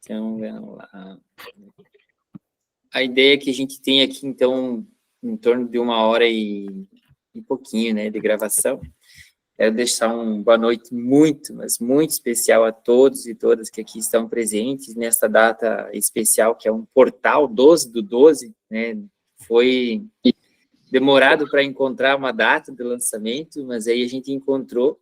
Então, vamos lá. A ideia que a gente tem aqui, então, em torno de 1 hora e pouquinho, né, de gravação. Quero deixar boa noite muito, mas muito especial a todos e todas que aqui estão presentes nesta data especial, que é um portal 12/12, né? Foi demorado para encontrar uma data de lançamento, mas aí a gente encontrou,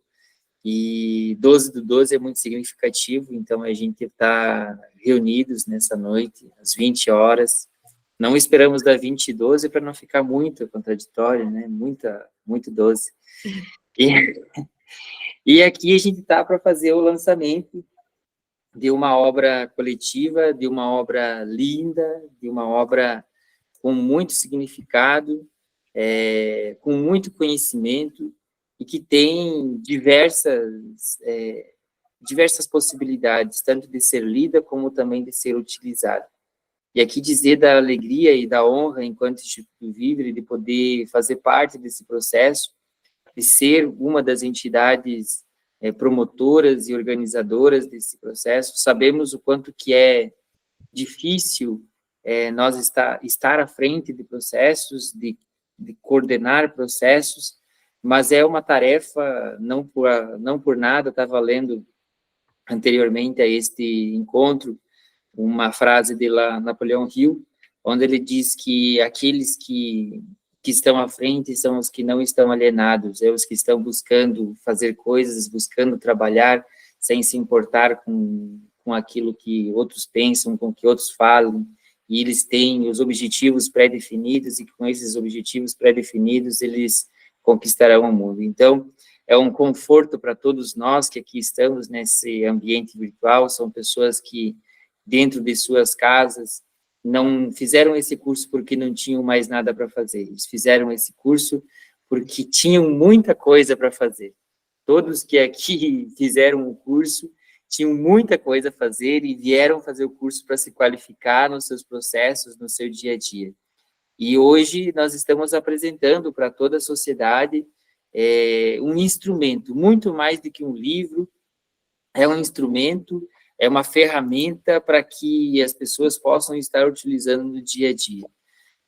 e 12/12 é muito significativo, então a gente está reunidos nessa noite, às 20 horas. Não esperamos da 20/12 para não ficar muito contraditório, né? Muito 12. E aqui a gente está para fazer o lançamento de uma obra coletiva, de uma obra linda, de uma obra com muito significado, com muito conhecimento, e que tem diversas possibilidades, tanto de ser lida como também de ser utilizada. E aqui dizer da alegria e da honra, enquanto Instituto Vivere, de poder fazer parte desse processo, de ser uma das entidades promotoras e organizadoras desse processo. Sabemos o quanto que é difícil nós estar à frente de processos, de coordenar processos, mas é uma tarefa, não por nada, estava lendo anteriormente a este encontro, uma frase de Napoleão Hill, onde ele diz que aqueles que estão à frente são os que não estão alienados, os que estão buscando fazer coisas, buscando trabalhar, sem se importar com aquilo que outros pensam, com o que outros falam, e eles têm os objetivos pré-definidos, e com esses objetivos pré-definidos eles conquistarão o mundo. Então, é um conforto para todos nós que aqui estamos nesse ambiente virtual, são pessoas que, dentro de suas casas, não fizeram esse curso porque não tinham mais nada para fazer, eles fizeram esse curso porque tinham muita coisa para fazer. Todos que aqui fizeram o curso tinham muita coisa a fazer e vieram fazer o curso para se qualificar nos seus processos, no seu dia a dia. E hoje nós estamos apresentando para toda a sociedade um instrumento, muito mais do que um livro, é um instrumento, é uma ferramenta para que as pessoas possam estar utilizando no dia a dia.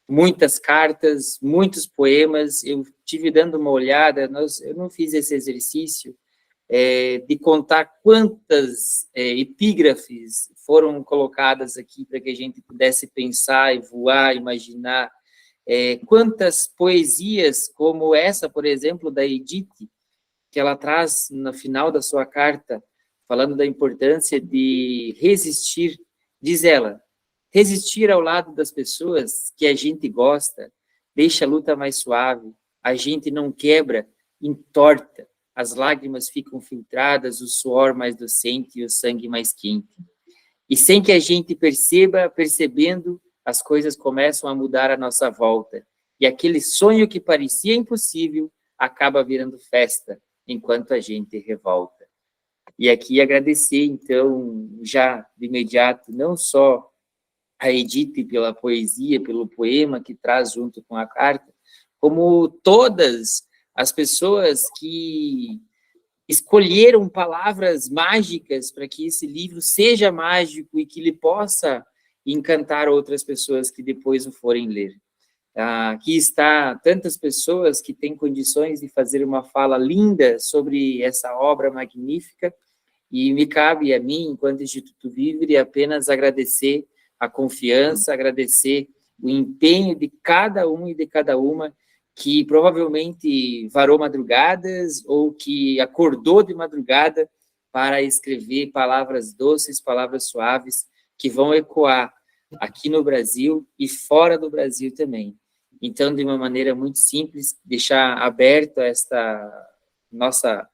Muitas cartas, muitos poemas, eu tive dando uma olhada, eu não fiz esse exercício de contar quantas epígrafes foram colocadas aqui para que a gente pudesse pensar e voar, imaginar, quantas poesias, como essa, por exemplo, da Edith, que ela traz no final da sua carta, falando da importância de resistir, diz ela, resistir ao lado das pessoas que a gente gosta, deixa a luta mais suave, a gente não quebra, entorta, as lágrimas ficam filtradas, o suor mais docente e o sangue mais quente. E sem que a gente percebendo, as coisas começam a mudar à nossa volta. E aquele sonho que parecia impossível acaba virando festa, enquanto a gente revolta. E aqui agradecer, então, já de imediato, não só a Edith pela poesia, pelo poema que traz junto com a carta, como todas as pessoas que escolheram palavras mágicas para que esse livro seja mágico e que ele possa encantar outras pessoas que depois o forem ler. Aqui está tantas pessoas que têm condições de fazer uma fala linda sobre essa obra magnífica, e me cabe a mim, enquanto Instituto Vivere, apenas agradecer a confiança, agradecer o empenho de cada um e de cada uma que provavelmente varou madrugadas ou que acordou de madrugada para escrever palavras doces, palavras suaves, que vão ecoar aqui no Brasil e fora do Brasil também. Então, de uma maneira muito simples, deixar aberto esta nossa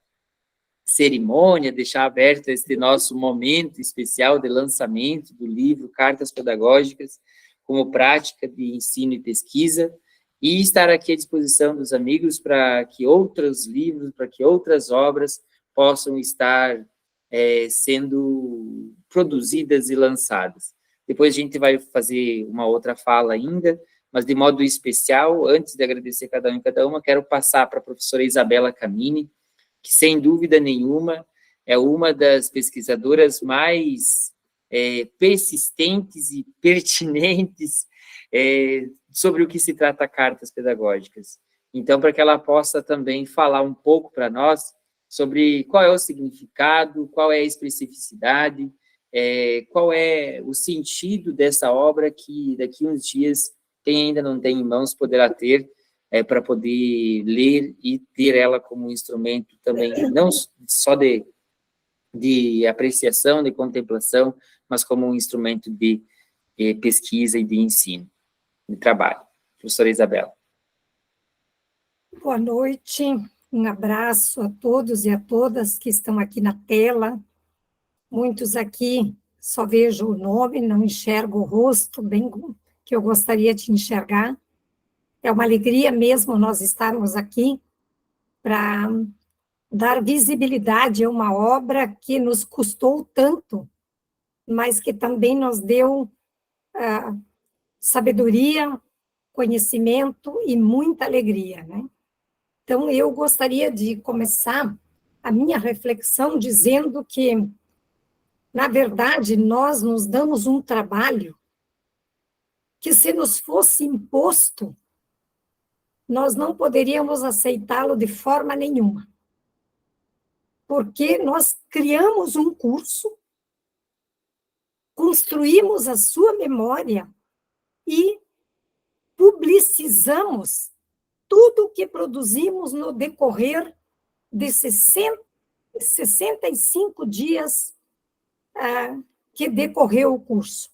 cerimônia, deixar aberto este nosso momento especial de lançamento do livro Cartas Pedagógicas, como prática de ensino e pesquisa, e estar aqui à disposição dos amigos para que outros livros, para que outras obras possam estar sendo produzidas e lançadas. Depois a gente vai fazer uma outra fala ainda, mas de modo especial, antes de agradecer cada um e cada uma, quero passar para a professora Isabela Camini, que sem dúvida nenhuma é uma das pesquisadoras mais persistentes e pertinentes sobre o que se trata Cartas Pedagógicas. Então, para que ela possa também falar um pouco para nós sobre qual é o significado, qual é a especificidade, qual é o sentido dessa obra que daqui uns dias, quem ainda não tem em mãos, poderá ter, para poder ler e ter ela como um instrumento também, não só de apreciação, de contemplação, mas como um instrumento de pesquisa e de ensino, de trabalho. Professora Isabela. Boa noite, um abraço a todos e a todas que estão aqui na tela. Muitos aqui só vejo o nome, não enxergo o rosto, bem que eu gostaria de enxergar. É uma alegria mesmo nós estarmos aqui para dar visibilidade a uma obra que nos custou tanto, mas que também nos deu sabedoria, conhecimento e muita alegria, né? Então, eu gostaria de começar a minha reflexão dizendo que, na verdade, nós nos damos um trabalho que, se nos fosse imposto, nós não poderíamos aceitá-lo de forma nenhuma. Porque nós criamos um curso, construímos a sua memória e publicizamos tudo o que produzimos no decorrer de 65 dias que decorreu o curso.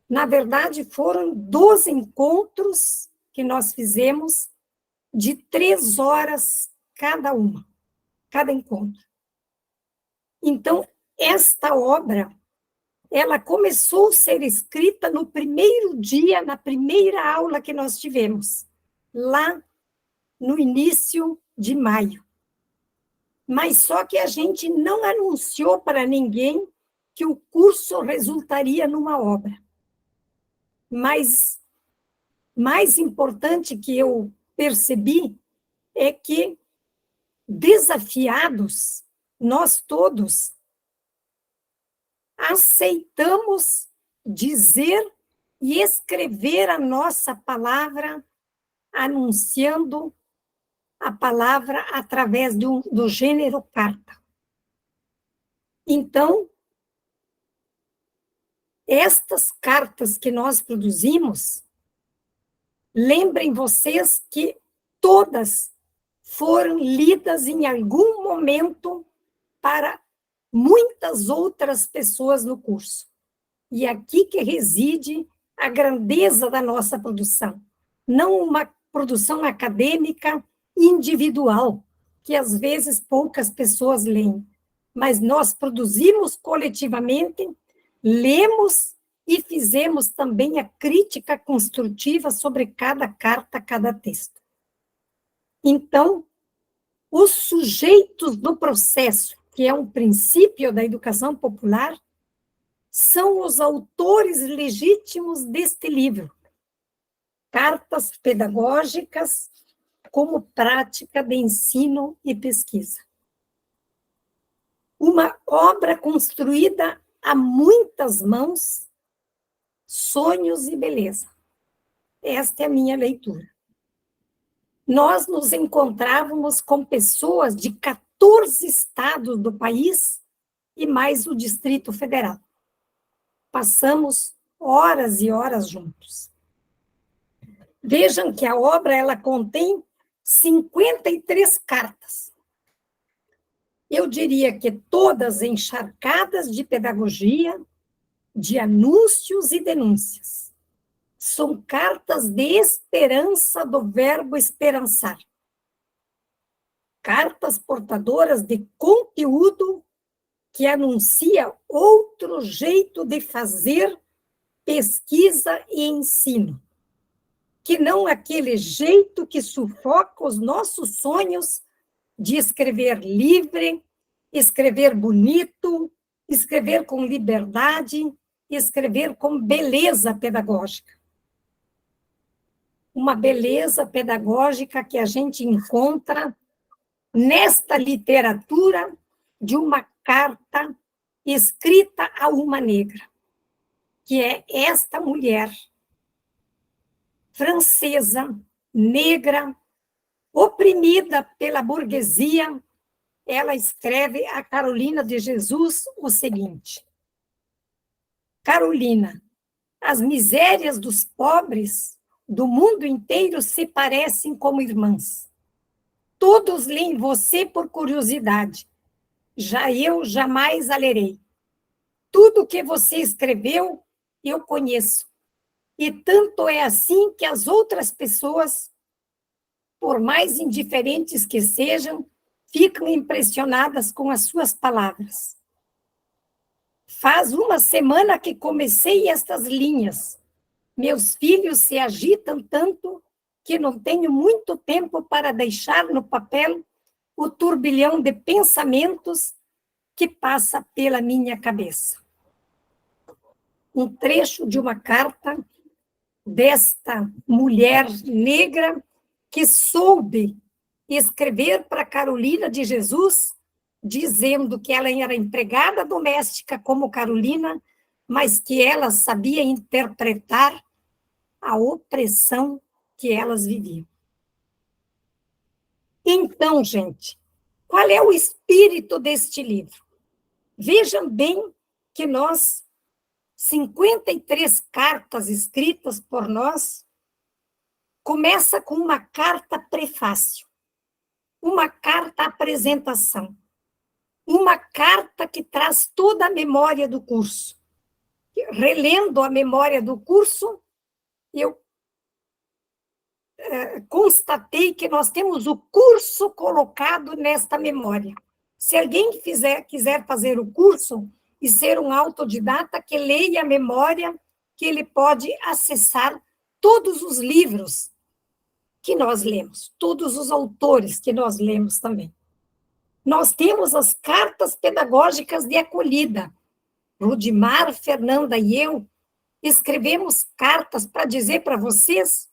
Na verdade, foram 12 encontros que nós fizemos de 3 horas cada encontro. Então, esta obra, ela começou a ser escrita no primeiro dia, na primeira aula que nós tivemos, lá no início de maio. Mas só que a gente não anunciou para ninguém que o curso resultaria numa obra. Mas mais importante que eu percebi é que, desafiados, nós todos aceitamos dizer e escrever a nossa palavra, anunciando a palavra através do gênero carta. Então, estas cartas que nós produzimos, lembrem vocês que todas foram lidas em algum momento para muitas outras pessoas no curso. E aqui que reside a grandeza da nossa produção. Não uma produção acadêmica individual, que às vezes poucas pessoas leem, mas nós produzimos coletivamente, lemos e fizemos também a crítica construtiva sobre cada carta, cada texto. Então, os sujeitos do processo, que é um princípio da educação popular, são os autores legítimos deste livro, Cartas Pedagógicas como Prática de Ensino e Pesquisa. Uma obra construída a muitas mãos, sonhos e beleza. Esta é a minha leitura. Nós nos encontrávamos com pessoas de 14 estados do país e mais o Distrito Federal. Passamos horas e horas juntos. Vejam que a obra ela contém 53 cartas. Eu diria que todas encharcadas de pedagogia, de anúncios e denúncias. São cartas de esperança do verbo esperançar. Cartas portadoras de conteúdo que anuncia outro jeito de fazer pesquisa e ensino, que não aquele jeito que sufoca os nossos sonhos de escrever livre, escrever bonito, escrever com liberdade, escrever com beleza pedagógica. Uma beleza pedagógica que a gente encontra nesta literatura de uma carta escrita a uma negra, que é esta mulher francesa, negra, oprimida pela burguesia. Ela escreve a Carolina de Jesus o seguinte: Carolina, as misérias dos pobres do mundo inteiro se parecem como irmãs. Todos leem você por curiosidade. Já eu jamais a lerei. Tudo que você escreveu, eu conheço. E tanto é assim que as outras pessoas, por mais indiferentes que sejam, ficam impressionadas com as suas palavras. Faz uma semana que comecei estas linhas. Meus filhos se agitam tanto que não tenho muito tempo para deixar no papel o turbilhão de pensamentos que passa pela minha cabeça. Um trecho de uma carta desta mulher negra que soube escrever para Carolina de Jesus, dizendo que ela era empregada doméstica como Carolina, mas que ela sabia interpretar a opressão que elas viviam. Então, gente, qual é o espírito deste livro? Vejam bem que 53 cartas escritas por nós, começa com uma carta prefácio, uma carta apresentação, uma carta que traz toda a memória do curso. Relendo a memória do curso, eu constatei que nós temos o curso colocado nesta memória. Se alguém quiser fazer o curso e ser um autodidata, que leia a memória, que ele pode acessar todos os livros que nós lemos, todos os autores que nós lemos também. Nós temos as cartas pedagógicas de acolhida. Rudimar, Fernanda e eu escrevemos cartas para dizer para vocês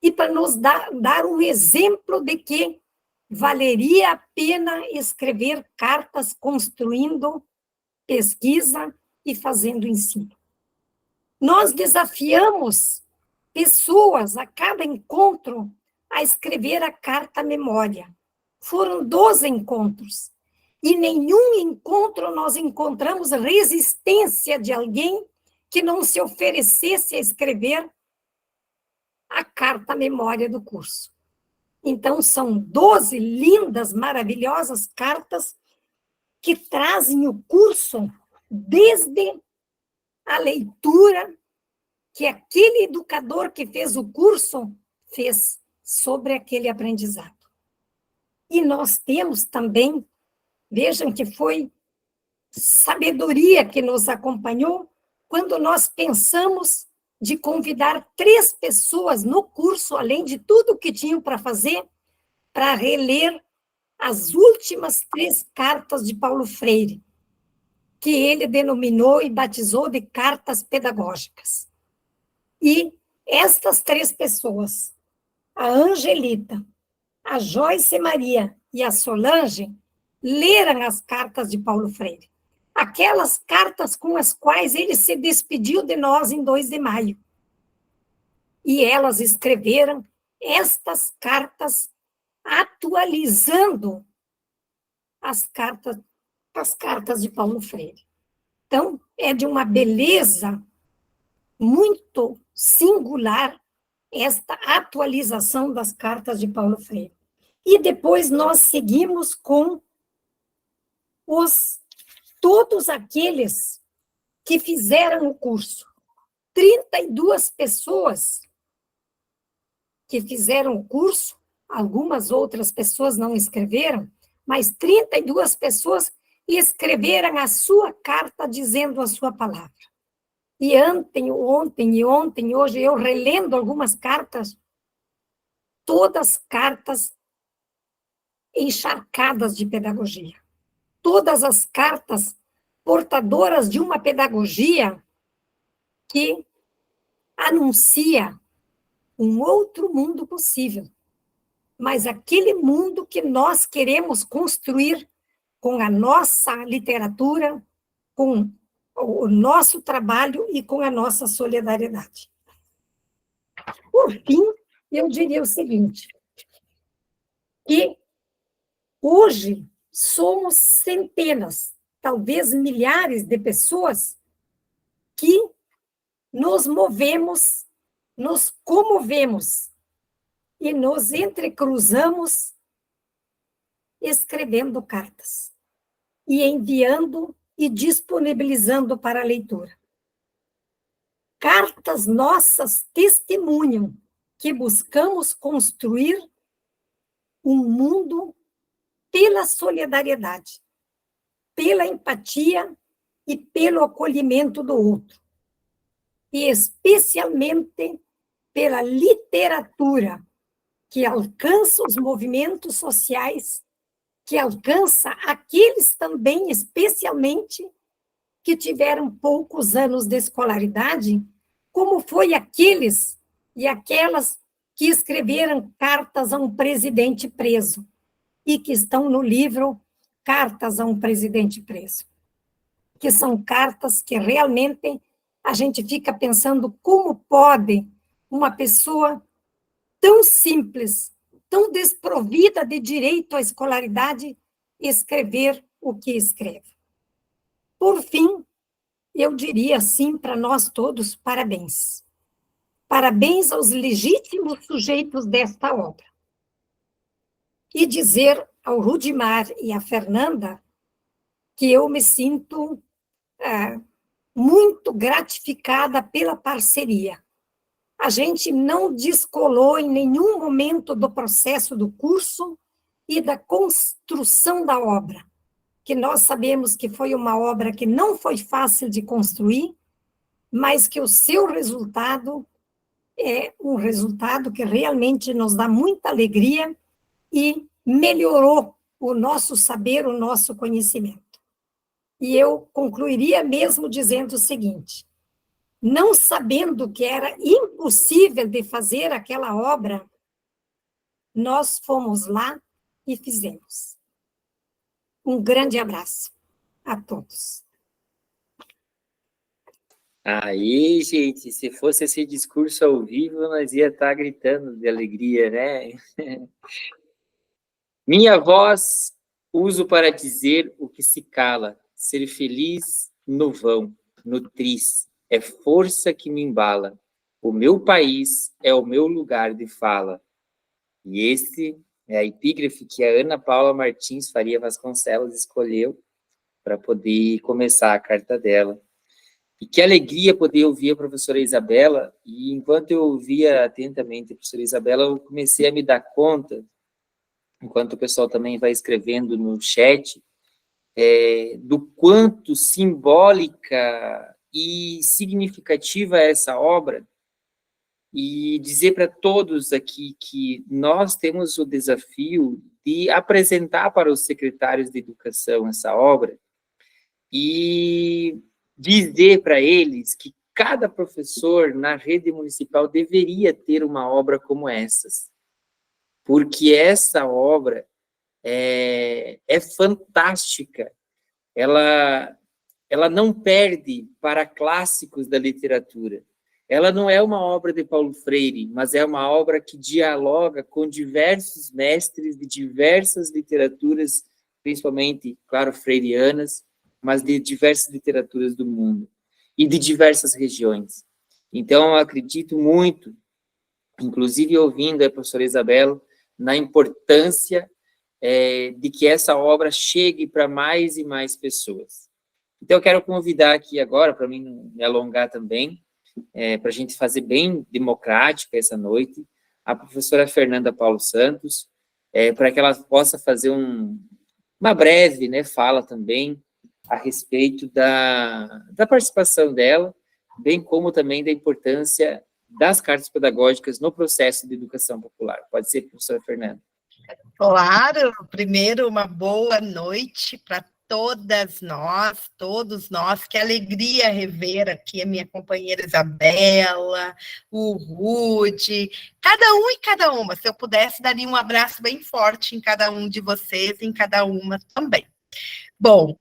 e para nos dar um exemplo de que valeria a pena escrever cartas construindo pesquisa e fazendo ensino. Nós desafiamos pessoas a cada encontro a escrever a carta memória. Foram 12 encontros. E nenhum encontro nós encontramos resistência de alguém que não se oferecesse a escrever a carta memória do curso. Então, são 12 lindas, maravilhosas cartas que trazem o curso desde a leitura que aquele educador que fez o curso fez sobre aquele aprendizado. E nós temos também, vejam que foi sabedoria que nos acompanhou quando nós pensamos de convidar 3 pessoas no curso, além de tudo que tinham para fazer, para reler as últimas 3 cartas de Paulo Freire, que ele denominou e batizou de cartas pedagógicas. E estas 3 pessoas, a Angelita, a Joyce Maria e a Solange, leram as cartas de Paulo Freire. Aquelas cartas com as quais ele se despediu de nós em 2 de maio. E elas escreveram estas cartas atualizando as cartas de Paulo Freire. Então, é de uma beleza muito singular esta atualização das cartas de Paulo Freire. E depois nós seguimos com todos aqueles que fizeram o curso. 32 pessoas que fizeram o curso, algumas outras pessoas não escreveram, mas 32 pessoas escreveram a sua carta dizendo a sua palavra. E ontem, hoje, eu relendo algumas cartas, todas cartas encharcadas de pedagogia. Todas as cartas portadoras de uma pedagogia que anuncia um outro mundo possível. Mas aquele mundo que nós queremos construir com a nossa literatura, com o nosso trabalho e com a nossa solidariedade. Por fim, eu diria o seguinte, que hoje somos centenas, talvez milhares de pessoas que nos movemos, nos comovemos e nos entrecruzamos escrevendo cartas e enviando e disponibilizando para a leitura. Cartas nossas testemunham que buscamos construir um mundo pela solidariedade, pela empatia e pelo acolhimento do outro. E especialmente pela literatura, que alcança os movimentos sociais, que alcança aqueles também, especialmente, que tiveram poucos anos de escolaridade, como foi aqueles e aquelas que escreveram cartas a um presidente preso e que estão no livro Cartas a um Presidente Preso, que são cartas que realmente a gente fica pensando como pode uma pessoa tão simples, tão desprovida de direito à escolaridade, escrever o que escreve. Por fim, eu diria assim para nós todos, parabéns. Parabéns aos legítimos sujeitos desta obra. E dizer ao Rudimar e à Fernanda que eu me sinto muito gratificada pela parceria. A gente não descolou em nenhum momento do processo do curso e da construção da obra, que nós sabemos que foi uma obra que não foi fácil de construir, mas que o seu resultado é um resultado que realmente nos dá muita alegria e melhorou o nosso saber, o nosso conhecimento. E eu concluiria mesmo dizendo o seguinte, não sabendo que era impossível de fazer aquela obra, nós fomos lá e fizemos. Um grande abraço a todos. Aí, gente, se fosse esse discurso ao vivo, nós ia estar gritando de alegria, né? Minha voz uso para dizer o que se cala, ser feliz no vão, no tris, é força que me embala. O meu país é o meu lugar de fala. E esse é a epígrafe que a Ana Paula Martins Faria Vasconcelos escolheu para poder começar a carta dela. E que alegria poder ouvir a professora Isabela, e enquanto eu ouvia atentamente a professora Isabela, eu comecei a me dar conta, enquanto o pessoal também vai escrevendo no chat, do quanto simbólica e significativa é essa obra, e dizer para todos aqui que nós temos o desafio de apresentar para os secretários de educação essa obra, e dizer para eles que cada professor na rede municipal deveria ter uma obra como essas, porque essa obra é fantástica, ela não perde para clássicos da literatura, ela não é uma obra de Paulo Freire, mas é uma obra que dialoga com diversos mestres de diversas literaturas, principalmente, claro, freirianas, mas de diversas literaturas do mundo e de diversas regiões. Então, eu acredito muito, inclusive ouvindo a professora Isabela, na importância de que essa obra chegue para mais e mais pessoas. Então, eu quero convidar aqui agora, para mim não me alongar também, para a gente fazer bem democrática essa noite, a professora Fernanda Paulo Santos, para que ela possa fazer uma breve, né, fala também a respeito da participação dela, bem como também da importância das cartas pedagógicas no processo de educação popular. Pode ser, professora Fernanda? Claro, primeiro uma boa noite para todas nós, todos nós, que alegria rever aqui a minha companheira Isabela, o Rude, cada um e cada uma, se eu pudesse daria um abraço bem forte em cada um de vocês, em cada uma também. Bom,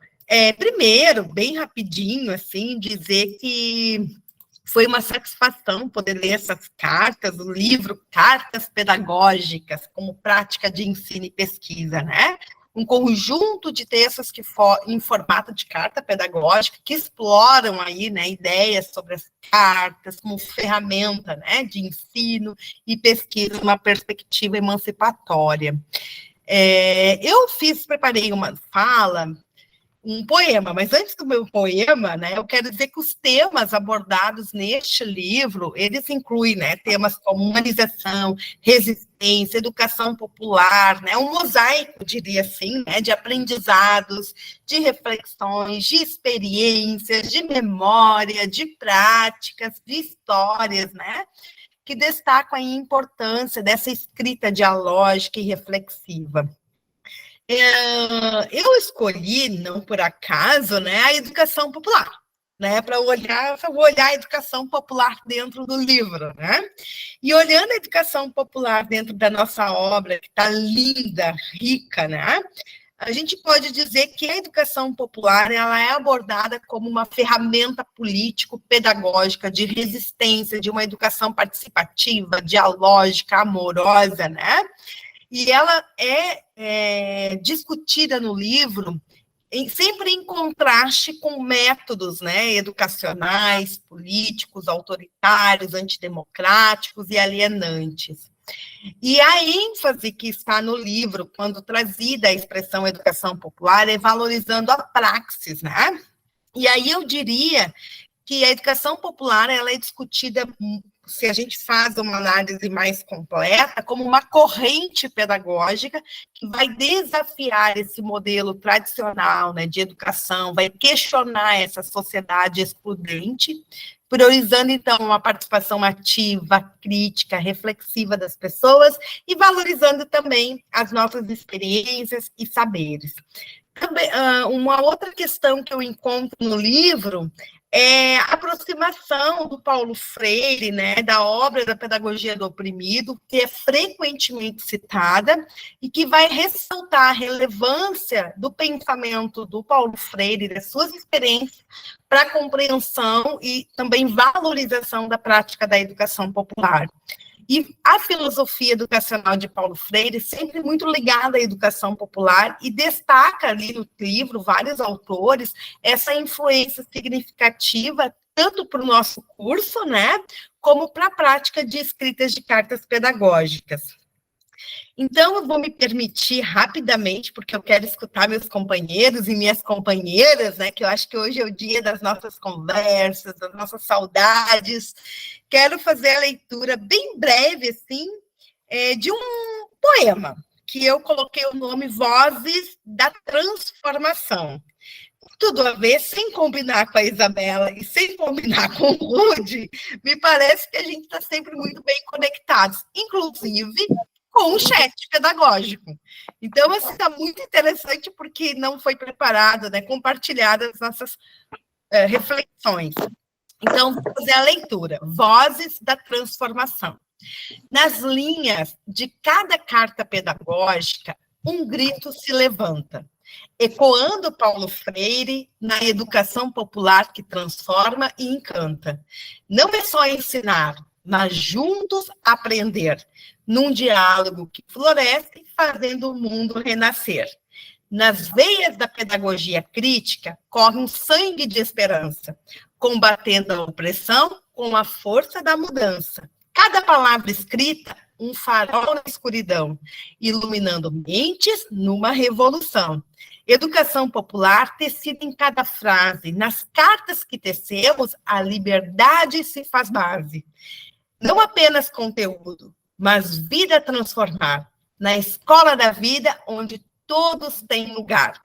Primeiro, bem rapidinho, assim, dizer que foi uma satisfação poder ler essas cartas, o livro Cartas Pedagógicas, como prática de ensino e pesquisa, né? Um conjunto de textos em formato de carta pedagógica que exploram aí, né, ideias sobre as cartas como ferramenta, né, de ensino e pesquisa, uma perspectiva emancipatória. Eu preparei uma fala, um poema, mas antes do meu poema, né, eu quero dizer que os temas abordados neste livro, eles incluem, né, temas como humanização, resistência, educação popular, né, um mosaico, diria assim, né, de aprendizados, de reflexões, de experiências, de memória, de práticas, de histórias, né, que destacam a importância dessa escrita dialógica e reflexiva. Eu escolhi, não por acaso, né, a educação popular, né, para olhar a educação popular dentro do livro, né? E olhando a educação popular dentro da nossa obra, que está linda, rica, né? A gente pode dizer que a educação popular ela é abordada como uma ferramenta político-pedagógica de resistência, de uma educação participativa, dialógica, amorosa, né? E ela é discutida no livro sempre em contraste com métodos, né, educacionais, políticos, autoritários, antidemocráticos e alienantes. E a ênfase que está no livro, quando trazida a expressão educação popular, é valorizando a praxis, né? E aí eu diria que a educação popular ela é discutida, se a gente faz uma análise mais completa, como uma corrente pedagógica que vai desafiar esse modelo tradicional, né, de educação, vai questionar essa sociedade excludente, priorizando, então, uma participação ativa, crítica, reflexiva das pessoas e valorizando também as nossas experiências e saberes. Também, uma outra questão que eu encontro no livro é a aproximação do Paulo Freire, né, da obra da Pedagogia do Oprimido, que é frequentemente citada e que vai ressaltar a relevância do pensamento do Paulo Freire, das suas experiências, para a compreensão e também valorização da prática da educação popular. E a filosofia educacional de Paulo Freire sempre muito ligada à educação popular e destaca ali no livro, vários autores, essa influência significativa tanto para o nosso curso, né, como para a prática de escritas de cartas pedagógicas. Então, eu vou me permitir rapidamente, porque eu quero escutar meus companheiros e minhas companheiras, né, que eu acho que hoje é o dia das nossas conversas, das nossas saudades. Quero fazer a leitura bem breve, assim, de um poema, que eu coloquei o nome Vozes da Transformação. Tudo a ver, sem combinar com a Isabela e sem combinar com o Rude, me parece que a gente está sempre muito bem conectados, inclusive com o chat pedagógico. Então, assim, está muito interessante porque não foi preparado, né, compartilhado as nossas reflexões. Então, vou fazer a leitura. Vozes da Transformação. Nas linhas de cada carta pedagógica, um grito se levanta, ecoando Paulo Freire na educação popular que transforma e encanta. Não é só ensinar, mas juntos aprender, num diálogo que floresce, fazendo o mundo renascer. Nas veias da pedagogia crítica, corre um sangue de esperança, combatendo a opressão com a força da mudança. Cada palavra escrita, um farol na escuridão, iluminando mentes numa revolução. Educação popular tecida em cada frase, nas cartas que tecemos, a liberdade se faz base. Não apenas conteúdo, mas vida a transformar, na escola da vida, onde todos têm lugar.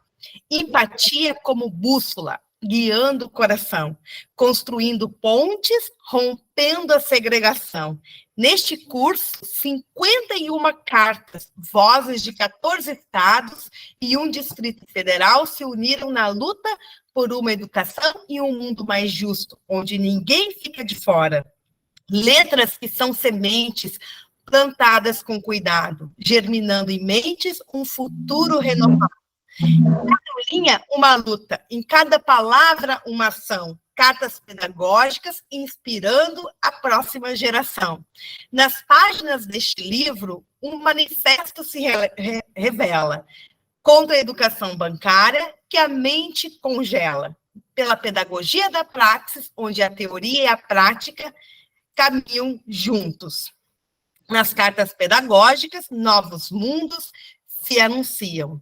Empatia como bússola, guiando o coração, construindo pontes, rompendo a segregação. Neste curso, 51 cartas, vozes de 14 estados e um Distrito Federal se uniram na luta por uma educação e um mundo mais justo, onde ninguém fica de fora. Letras que são sementes plantadas com cuidado, germinando em mentes um futuro renovado. Cada linha, uma luta. Em cada palavra, uma ação. Cartas pedagógicas inspirando a próxima geração. Nas páginas deste livro, um manifesto se revela contra a educação bancária que a mente congela, pela pedagogia da praxis, onde a teoria e a prática caminham juntos. Nas cartas pedagógicas, novos mundos se anunciam.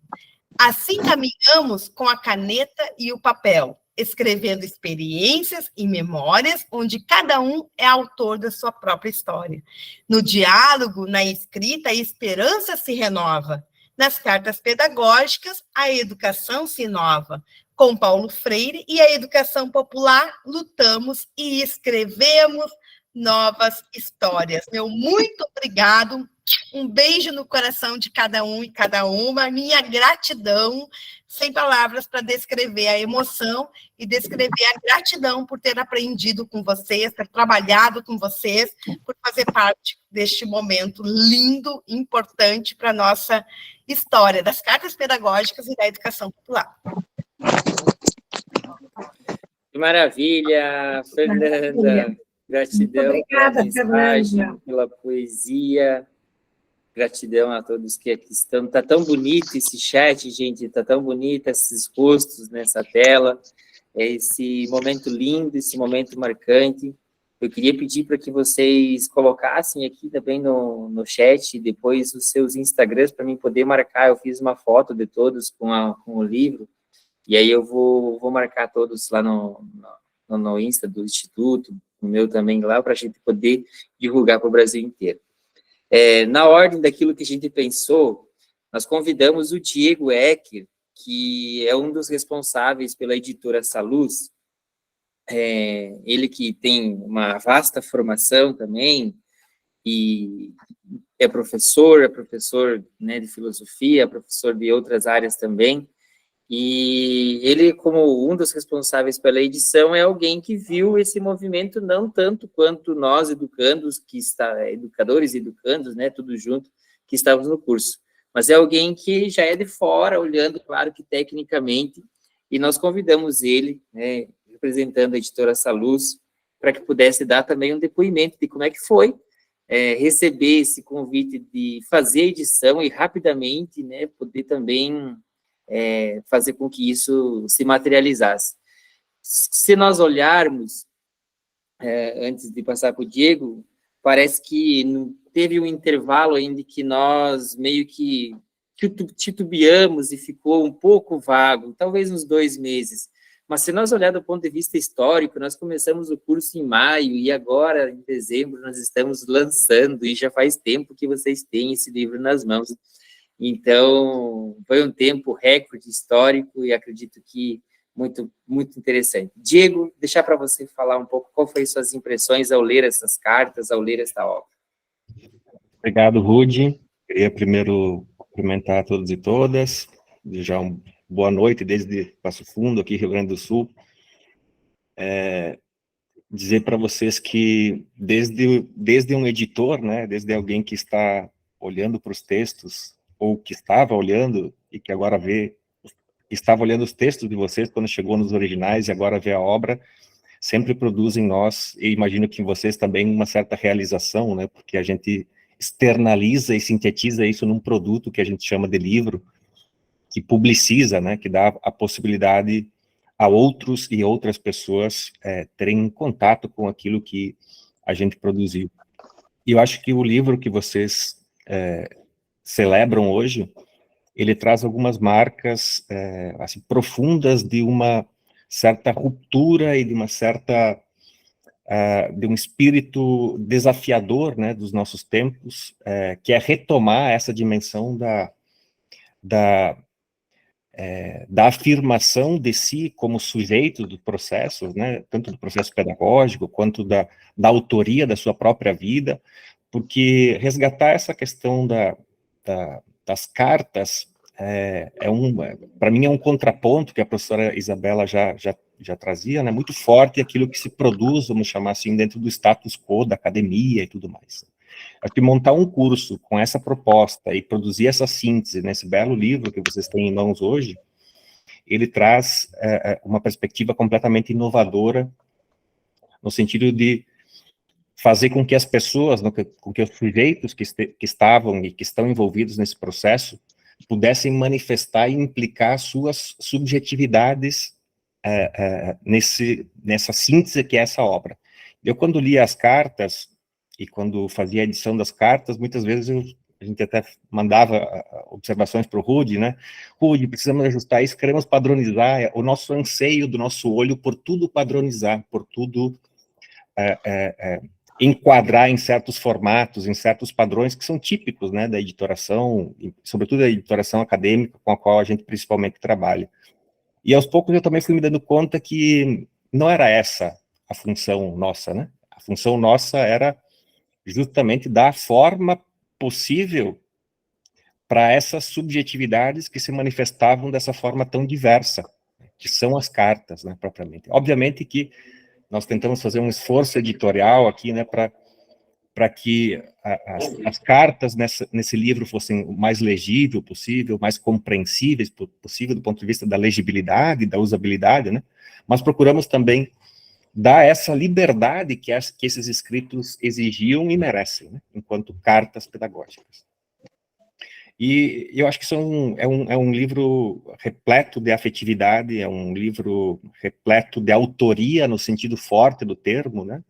Assim caminhamos com a caneta e o papel, escrevendo experiências e memórias, onde cada um é autor da sua própria história. No diálogo, na escrita, a esperança se renova. Nas cartas pedagógicas, a educação se inova. Com Paulo Freire e a educação popular, lutamos e escrevemos novas histórias. Meu muito obrigado. Um beijo no coração de cada um e cada uma. Minha gratidão, sem palavras para descrever a emoção e descrever a gratidão por ter aprendido com vocês, ter trabalhado com vocês, por fazer parte deste momento lindo, importante para a nossa história das cartas pedagógicas e da educação popular. Que maravilha, Fernanda. Gratidão obrigada, pela mensagem, Fernanda. pela poesia. Gratidão a todos que aqui estão. Está tão bonito esse chat, gente. Está tão bonito esses rostos nessa tela. É esse momento lindo, esse momento marcante. Eu queria pedir para que vocês colocassem aqui também no chat depois os seus Instagrams para mim poder marcar. Eu fiz uma foto de todos com o livro. E aí eu vou marcar todos lá no Insta do Instituto, no meu também lá, para a gente poder divulgar para o Brasil inteiro. Na ordem daquilo que a gente pensou, nós convidamos o Diego Ecker, que é um dos responsáveis pela editora Saluz, ele que tem uma vasta formação também, e é professor, né, de filosofia, é professor de outras áreas também, e ele, como um dos responsáveis pela edição, é alguém que viu esse movimento não tanto quanto nós educandos, educadores e educandos, né, tudo junto, que estávamos no curso, mas é alguém que já é de fora, olhando, claro que tecnicamente, e nós convidamos ele, né, representando a editora Saluz, para que pudesse dar também um depoimento de como é que foi receber esse convite de fazer a edição e rapidamente, né, poder também fazer com que isso se materializasse. Se nós olharmos, antes de passar para o Diego, parece que teve um intervalo ainda que nós meio que titubeamos e ficou um pouco vago, talvez uns 2 meses. Mas se nós olharmos do ponto de vista histórico, nós começamos o curso em maio e agora, em dezembro, nós estamos lançando, e já faz tempo que vocês têm esse livro nas mãos. Então, foi um tempo recorde histórico e acredito que muito, muito interessante. Diego, deixar para você falar um pouco qual foi suas impressões ao ler essas cartas, ao ler esta obra. Obrigado, Rudy. Queria primeiro cumprimentar a todos e todas, desejar uma boa noite desde Passo Fundo, aqui Rio Grande do Sul. Dizer para vocês que desde um editor, né, desde alguém que está olhando para os textos, ou que estava olhando e que agora estava olhando os textos de vocês quando chegou nos originais e agora vê a obra, sempre produz em nós, e imagino que em vocês também, uma certa realização, né, porque a gente externaliza e sintetiza isso num produto que a gente chama de livro, que publiciza, né, que dá a possibilidade a outros e outras pessoas terem contato com aquilo que a gente produziu. E eu acho que o livro que vocês celebram hoje, ele traz algumas marcas assim, profundas de uma certa ruptura e de uma certa de um espírito desafiador, né, dos nossos tempos, que é retomar essa dimensão da afirmação de si como sujeito do processo, né, tanto do processo pedagógico quanto da autoria da sua própria vida, porque resgatar essa questão das cartas para mim é um contraponto que a professora Isabela já trazia, né, muito forte, aquilo que se produz, vamos chamar assim, dentro do status quo da academia e tudo mais. Acho que montar um curso com essa proposta e produzir essa síntese nesse belo livro que vocês têm em mãos hoje, ele traz uma perspectiva completamente inovadora, no sentido de fazer com que as pessoas, com que os sujeitos que estavam e que estão envolvidos nesse processo, pudessem manifestar e implicar suas subjetividades nessa síntese que é essa obra. Eu, quando lia as cartas, e quando fazia a edição das cartas, muitas vezes a gente até mandava observações para o Rudy, né? Rudy, precisamos ajustar isso, queremos padronizar, o nosso anseio do nosso olho por tudo padronizar, por tudo enquadrar em certos formatos, em certos padrões que são típicos, né, da editoração, sobretudo da editoração acadêmica, com a qual a gente principalmente trabalha. E aos poucos eu também fui me dando conta que não era essa a função nossa, né? A função nossa era justamente dar forma possível para essas subjetividades que se manifestavam dessa forma tão diversa, que são as cartas, né, propriamente. Obviamente que nós tentamos fazer um esforço editorial aqui, né, para que as cartas nesse livro fossem o mais legível possível, mais compreensíveis possível do ponto de vista da legibilidade, da usabilidade, né? Mas procuramos também dar essa liberdade que esses escritos exigiam e merecem, né? Enquanto cartas pedagógicas. E eu acho que isso é um livro repleto de afetividade, é um livro repleto de autoria no sentido forte do termo, né?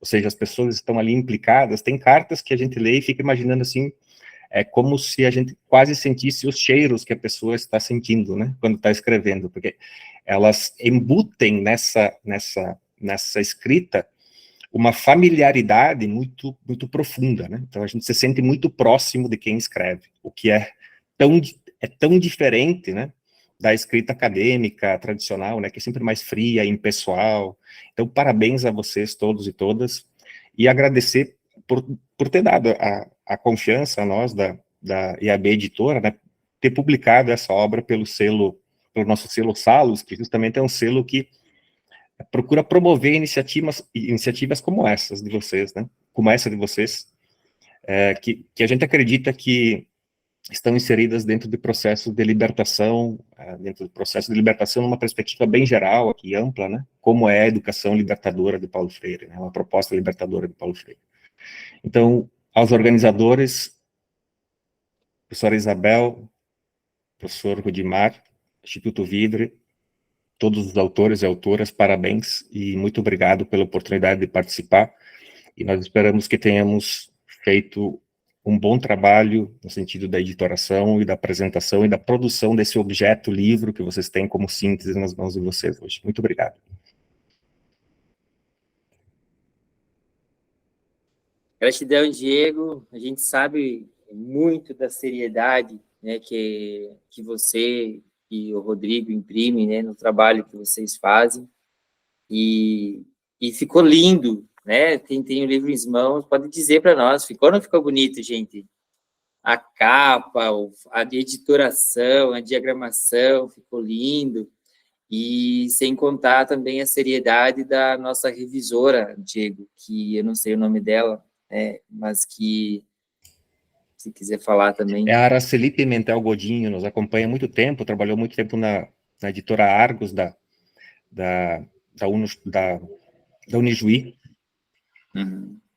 Ou seja, as pessoas estão ali implicadas. Tem cartas que a gente lê e fica imaginando assim, é como se a gente quase sentisse os cheiros que a pessoa está sentindo, né, quando está escrevendo, porque elas embutem nessa escrita uma familiaridade muito, muito profunda, né? Então a gente se sente muito próximo de quem escreve, o que é tão diferente, né, da escrita acadêmica tradicional, né, que é sempre mais fria, impessoal. Então, parabéns a vocês todos e todas, e agradecer por ter dado a confiança a nós, da IAB Editora, né, ter publicado essa obra pelo nosso selo Salos, que justamente é um selo que procura promover iniciativas como essas de vocês, né, como essa de vocês, que a gente acredita que estão inseridas dentro do processo de libertação, numa perspectiva bem geral, aqui, ampla, né, como é a educação libertadora de Paulo Freire, né, uma proposta libertadora de Paulo Freire. Então, aos organizadores, professora Isabel, professor Rudimar, Instituto Vidre, todos os autores e autoras, parabéns, e muito obrigado pela oportunidade de participar, e nós esperamos que tenhamos feito um bom trabalho no sentido da editoração e da apresentação e da produção desse objeto livro que vocês têm como síntese nas mãos de vocês hoje. Muito obrigado. Gratidão, Diego. A gente sabe muito da seriedade, né, que você e o Rodrigo imprimem, né, no trabalho que vocês fazem. E ficou lindo, né? Quem tem o livro em mãos pode dizer para nós, ficou ou não ficou bonito, gente? A capa, a editoração, a diagramação, ficou lindo. E sem contar também a seriedade da nossa revisora, Diego, que eu não sei o nome dela, mas que, se quiser falar também... É a Araceli Pimentel Godinho, nos acompanha há muito tempo, trabalhou muito tempo na editora Argos, da Unijuí.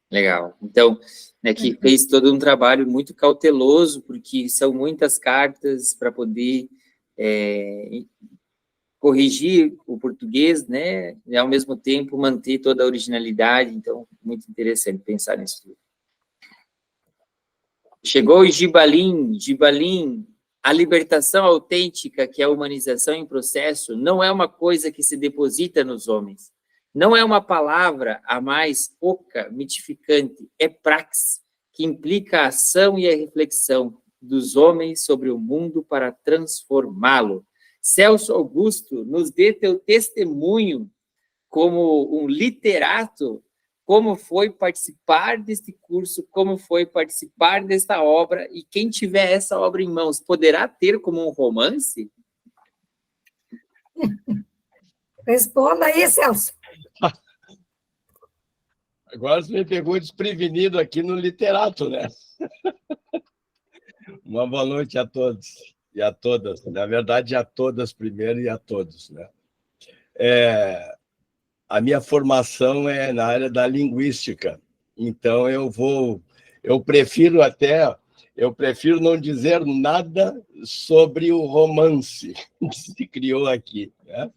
Legal. Então, né, que fez todo um trabalho muito cauteloso, porque são muitas cartas para poder corrigir o português, né, e ao mesmo tempo manter toda a originalidade. Então, muito interessante pensar nisso tudo. Chegou o Gibalim, a libertação autêntica, que é a humanização em processo, não é uma coisa que se deposita nos homens. Não é uma palavra a mais oca, mitificante, é praxis, que implica a ação e a reflexão dos homens sobre o mundo para transformá-lo. Celso Augusto, nos dê teu testemunho como um literato, como foi participar deste curso, como foi participar desta obra, e quem tiver essa obra em mãos, poderá ter como um romance? Responda aí, Celso. Agora você me pegou desprevenido aqui no literato, né? Uma boa noite a todos. e a todas. Na verdade, a todas primeiro e a todos, né? A minha formação é na área da linguística, então eu prefiro não dizer nada sobre o romance que se criou aqui, né?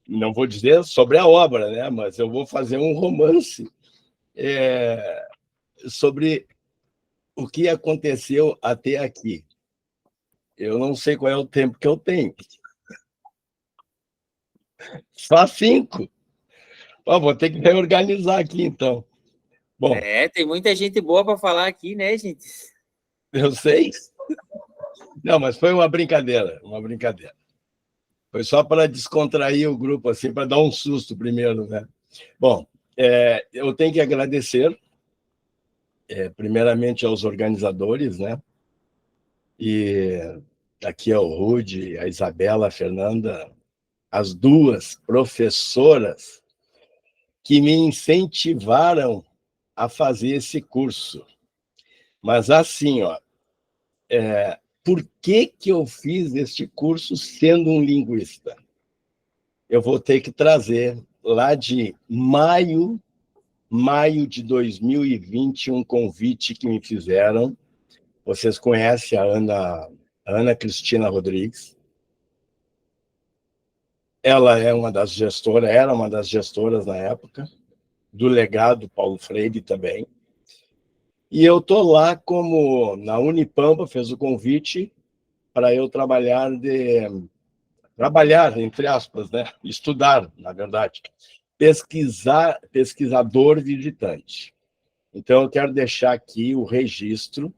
Não vou dizer sobre a obra, né? Mas eu vou fazer um romance sobre o que aconteceu até aqui. Eu não sei qual é o tempo que eu tenho. Só 5. Vou ter que reorganizar aqui, então. Bom, tem muita gente boa para falar aqui, né, gente? eu sei. Não, mas foi uma brincadeira. Foi só para descontrair o grupo, assim, para dar um susto primeiro, né? Bom, eu tenho que agradecer, primeiramente, aos organizadores, né? E aqui é o Rude, a Isabela, a Fernanda, as duas professoras que me incentivaram a fazer esse curso. Mas assim, por que eu fiz este curso sendo um linguista? Eu vou ter que trazer lá de maio de 2020 um convite que me fizeram. Vocês conhecem a Ana Cristina Rodrigues. Ela era uma das gestoras na época, do legado Paulo Freire também. E eu estou lá na Unipampa, fez o convite para eu trabalhar, entre aspas, né? Estudar, na verdade, pesquisador visitante. Então, eu quero deixar aqui o registro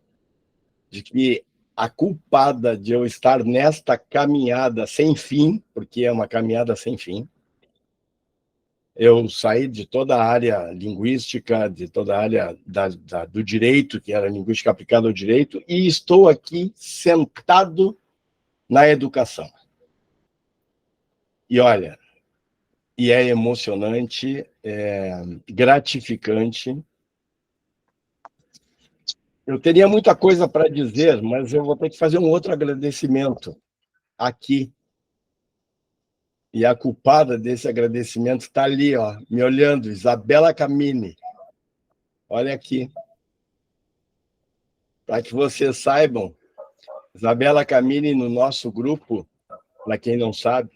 de que a culpada de eu estar nesta caminhada sem fim, porque é uma caminhada sem fim, eu saí de toda a área linguística, de toda a área do direito, que era linguística aplicada ao direito, e estou aqui sentado na educação. E olha, é emocionante, é gratificante. Eu teria muita coisa para dizer, mas eu vou ter que fazer um outro agradecimento aqui. E a culpada desse agradecimento está ali, me olhando, Isabela Camini. Olha aqui. Para que vocês saibam, Isabela Camini, no nosso grupo, para quem não sabe,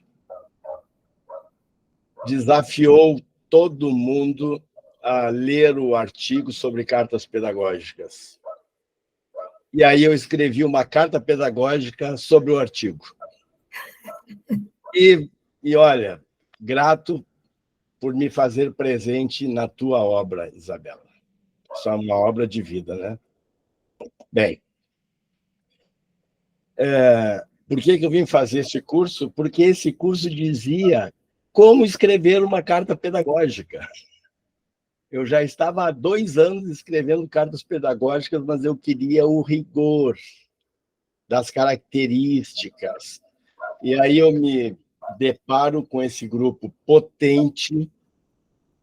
desafiou todo mundo a ler o artigo sobre cartas pedagógicas. E aí eu escrevi uma carta pedagógica sobre o artigo. E olha, grato por me fazer presente na tua obra, Isabela. Isso é uma obra de vida, né? Bem, por que eu vim fazer esse curso? Porque esse curso dizia como escrever uma carta pedagógica. Eu já estava há 2 anos escrevendo cartas pedagógicas, mas eu queria o rigor das características. E aí eu me deparo com esse grupo potente,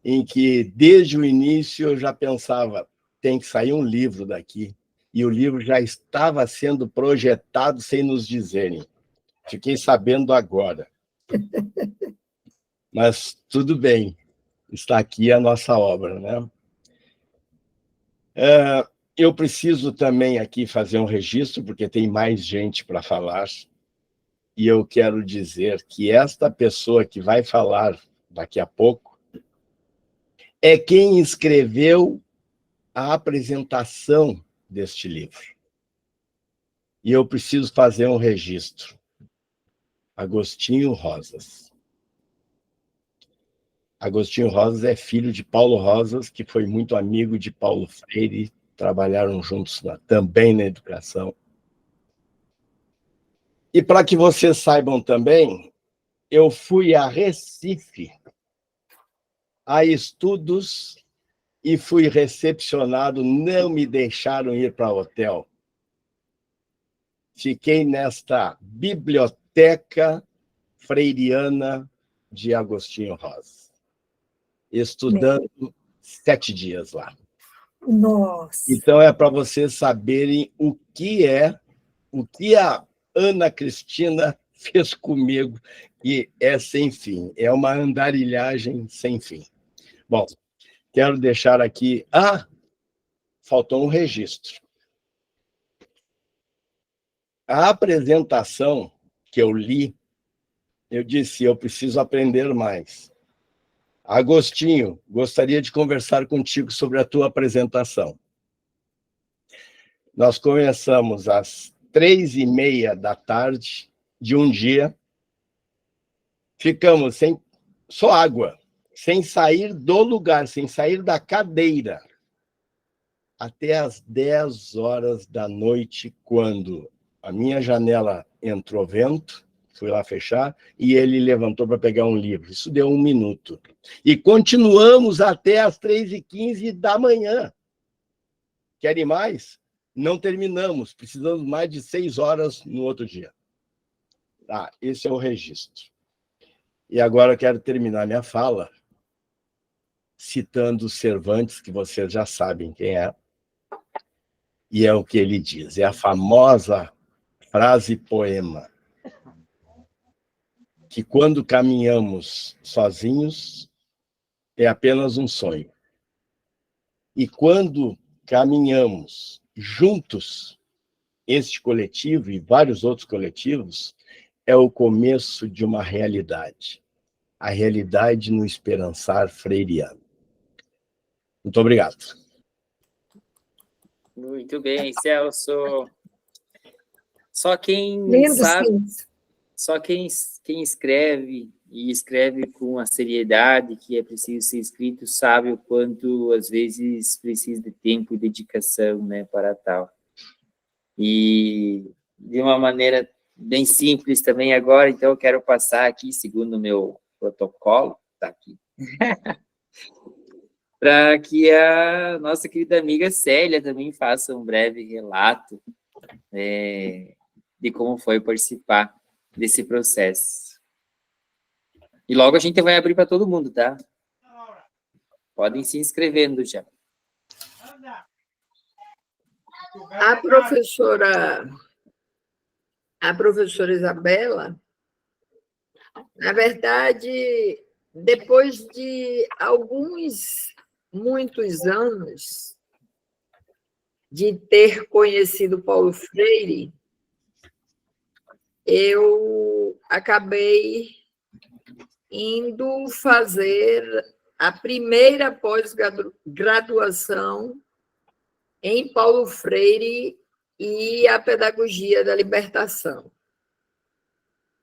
em que, desde o início, eu já pensava, tem que sair um livro daqui. E o livro já estava sendo projetado sem nos dizerem. Fiquei sabendo agora. Mas tudo bem, está aqui a nossa obra, né? Eu preciso também aqui fazer um registro, porque tem mais gente para falar, e eu quero dizer que esta pessoa que vai falar daqui a pouco é quem escreveu a apresentação deste livro. E eu preciso fazer um registro. Agostinho Rosas. Agostinho Rosas é filho de Paulo Rosas, que foi muito amigo de Paulo Freire, trabalharam juntos também na educação. E para que vocês saibam também, eu fui a Recife, a estudos, e fui recepcionado, não me deixaram ir para hotel. Fiquei nesta biblioteca freiriana de Agostinho Rosas, estudando 7 dias lá. Nossa! Então, é para vocês saberem o que Ana Cristina fez comigo, e é sem fim, é uma andarilhagem sem fim. Bom, quero deixar aqui... faltou um registro. A apresentação que eu li, eu disse, eu preciso aprender mais. Agostinho, gostaria de conversar contigo sobre a tua apresentação. Nós começamos às 3h30 da tarde de um dia, ficamos sem só água, sem sair do lugar, sem sair da cadeira, até às 10 horas da noite, quando a minha janela entrou vento, fui lá fechar, e ele levantou para pegar um livro. Isso deu 1 minuto. E continuamos até às 3h15 da manhã. Querem mais? Não terminamos. Precisamos mais de 6 horas no outro dia. Esse é o registro. E agora eu quero terminar minha fala citando Cervantes, que vocês já sabem quem é. E é o que ele diz. É a famosa frase-poema que quando caminhamos sozinhos é apenas um sonho. E quando caminhamos juntos, este coletivo e vários outros coletivos, é o começo de uma realidade. A realidade no esperançar freiriano. Muito obrigado. Muito bem, Celso. Só quem Lindo, sabe, sim. só quem escreve, e escreve com a seriedade que é preciso ser escrito, sabe o quanto, às vezes, precisa de tempo e dedicação, né, para tal. E, de uma maneira bem simples também agora, então eu quero passar aqui, segundo o meu protocolo, tá aqui, para que a nossa querida amiga Célia também faça um breve relato de como foi participar desse processo. E logo a gente vai abrir para todo mundo, tá? Podem se inscrevendo já. A professora Isabela, na verdade, depois de muitos anos de ter conhecido Paulo Freire, eu acabei indo fazer a primeira pós-graduação em Paulo Freire e a pedagogia da libertação.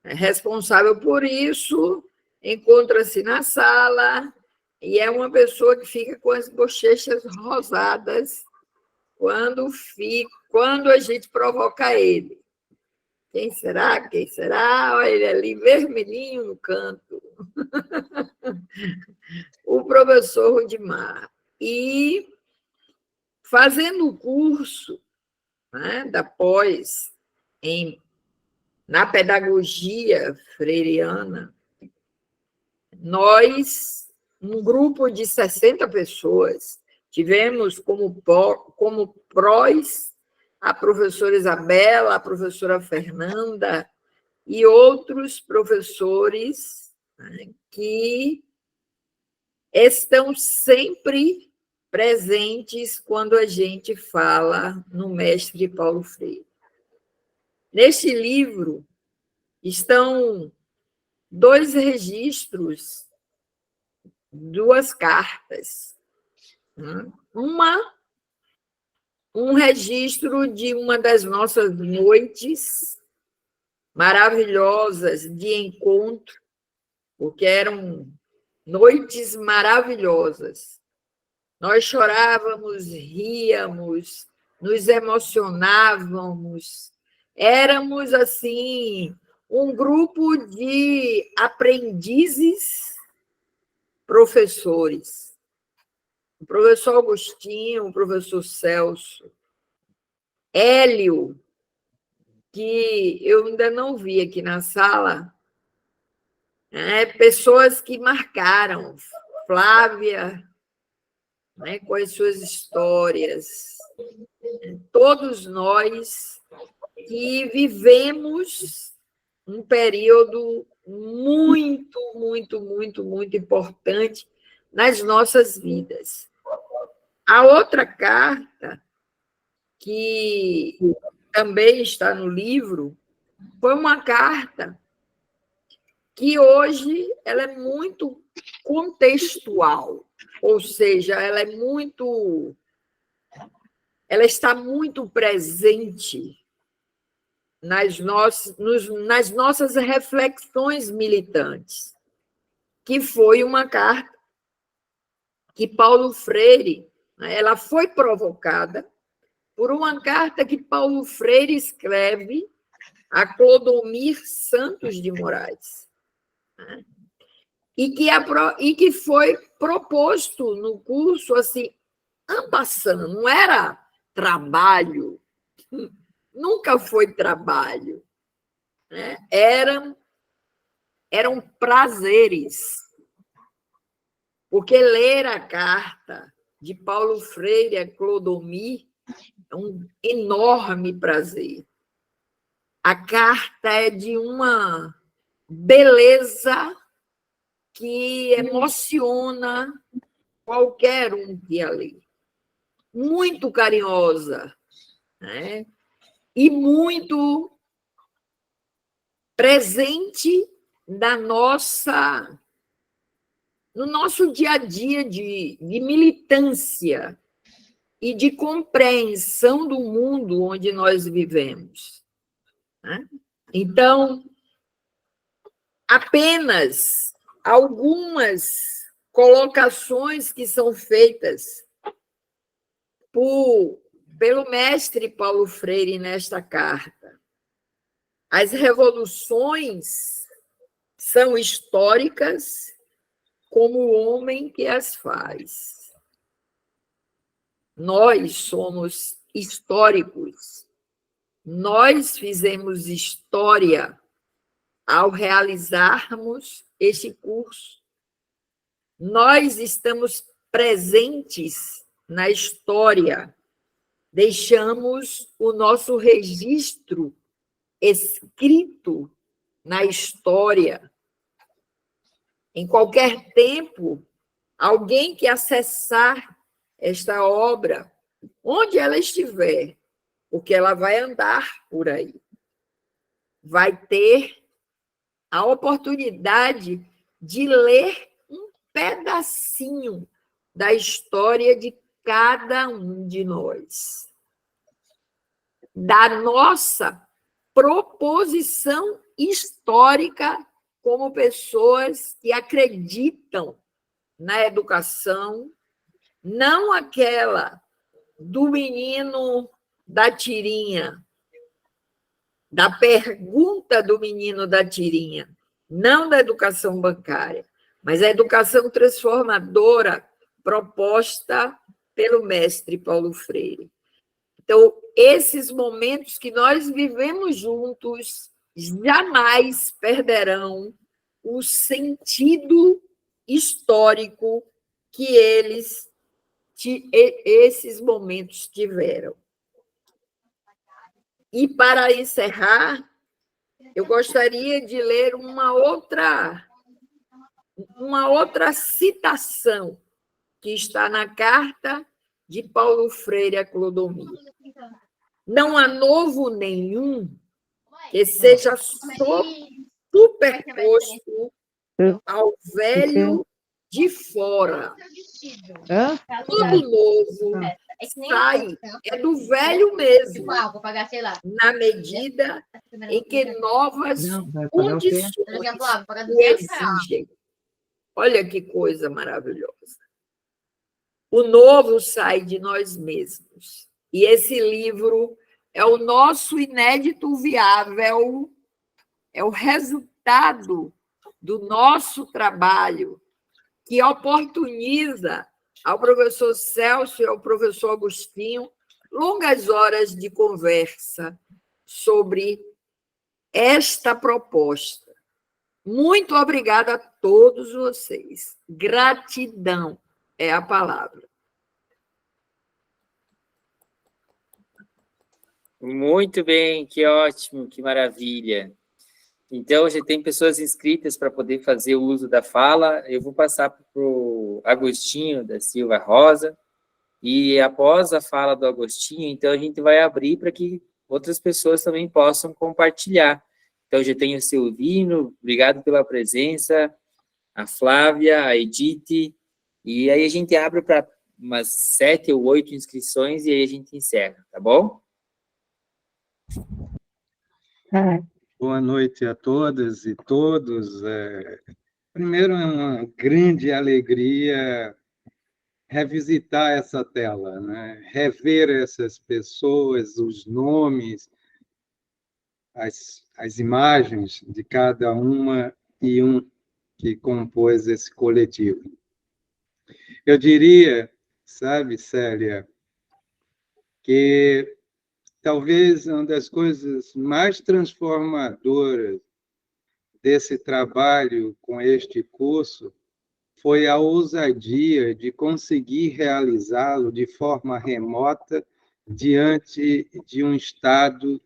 Responsável por isso, encontra-se na sala e é uma pessoa que fica com as bochechas rosadas quando a gente provoca ele. Quem será? Quem será? Olha ele ali, vermelhinho no canto. O professor Rudimar. E fazendo o curso, né, da pós na pedagogia freiriana, nós, um grupo de 60 pessoas, tivemos como prós a professora Isabela, a professora Fernanda e outros professores, né, que estão sempre presentes quando a gente fala no mestre Paulo Freire. Neste livro estão 2 registros, 2 cartas. Um registro de uma das nossas noites maravilhosas de encontro, porque eram noites maravilhosas. Nós chorávamos, ríamos, nos emocionávamos. Éramos, assim, um grupo de aprendizes professores. O professor Agostinho, o professor Celso, Hélio, que eu ainda não vi aqui na sala, pessoas que marcaram, Flávia, né, com as suas histórias. Todos nós que vivemos um período muito, muito, muito, muito importante nas nossas vidas. A outra carta, que também está no livro, foi uma carta que hoje ela é muito contextual, ou seja, ela está muito presente nas nossas reflexões militantes, que foi uma carta que Paulo Freire, ela foi provocada por uma carta que Paulo Freire escreve a Clodomir Santos de Moraes, e que foi proposto no curso assim, en passant, não era trabalho, nunca foi trabalho, né? Eram prazeres, porque ler a carta de Paulo Freire a Clodomir é um enorme prazer. A carta é de uma beleza que emociona qualquer um que a lê. Muito carinhosa, né? E muito presente no nosso dia a dia de militância e de compreensão do mundo onde nós vivemos, né? Então, apenas algumas colocações que são feitas pelo mestre Paulo Freire nesta carta. As revoluções são históricas como o homem que as faz. Nós somos históricos. Nós fizemos história ao realizarmos este curso. Nós estamos presentes na história, deixamos o nosso registro escrito na história. Em qualquer tempo, alguém que acessar esta obra, onde ela estiver, porque ela vai andar por aí, vai ter a oportunidade de ler um pedacinho da história de cada um de nós, da nossa proposição histórica como pessoas que acreditam na educação, não aquela do menino da tirinha, da pergunta do menino da tirinha, não da educação bancária, mas a educação transformadora proposta pelo mestre Paulo Freire. Então, esses momentos que nós vivemos juntos jamais perderão o sentido histórico que esses momentos tiveram. E, para encerrar, eu gostaria de ler uma outra citação que está na carta de Paulo Freire a Clodomir. Não há novo nenhum que seja superposto ao velho de fora. Tudo novo sai, é do velho mesmo, na medida em que novas condições o exigem. Olha que coisa maravilhosa. O novo sai de nós mesmos. E esse livro é o nosso inédito viável, é o resultado do nosso trabalho, que oportuniza ao professor Celso e ao professor Agostinho longas horas de conversa sobre esta proposta. Muito obrigada a todos vocês. Gratidão é a palavra. Muito bem, que ótimo, que maravilha. Então, já tem pessoas inscritas para poder fazer o uso da fala. Eu vou passar para o Agostinho da Silva Rosa, e após a fala do Agostinho, então a gente vai abrir para que outras pessoas também possam compartilhar. Então, já tenho o Silvino, obrigado pela presença, a Flávia, a Edith, e aí a gente abre para umas 7 ou 8 inscrições e aí a gente encerra, tá bom? Boa noite a todas e todos. Primeiro, é uma grande alegria revisitar essa tela, né? Rever essas pessoas, os nomes, as imagens de cada uma e um que compôs esse coletivo. Eu diria, sabe, Célia, que talvez uma das coisas mais transformadoras desse trabalho com este curso foi a ousadia de conseguir realizá-lo de forma remota diante de um estado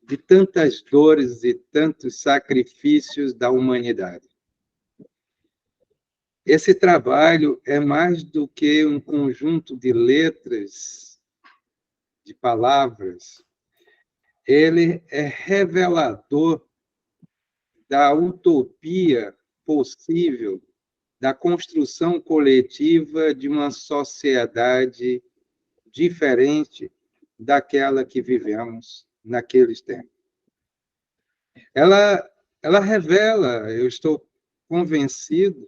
de tantas dores e tantos sacrifícios da humanidade. Esse trabalho é mais do que um conjunto de letras, de palavras, ele é revelador da utopia possível da construção coletiva de uma sociedade diferente daquela que vivemos naqueles tempos. Ela revela, eu estou convencido,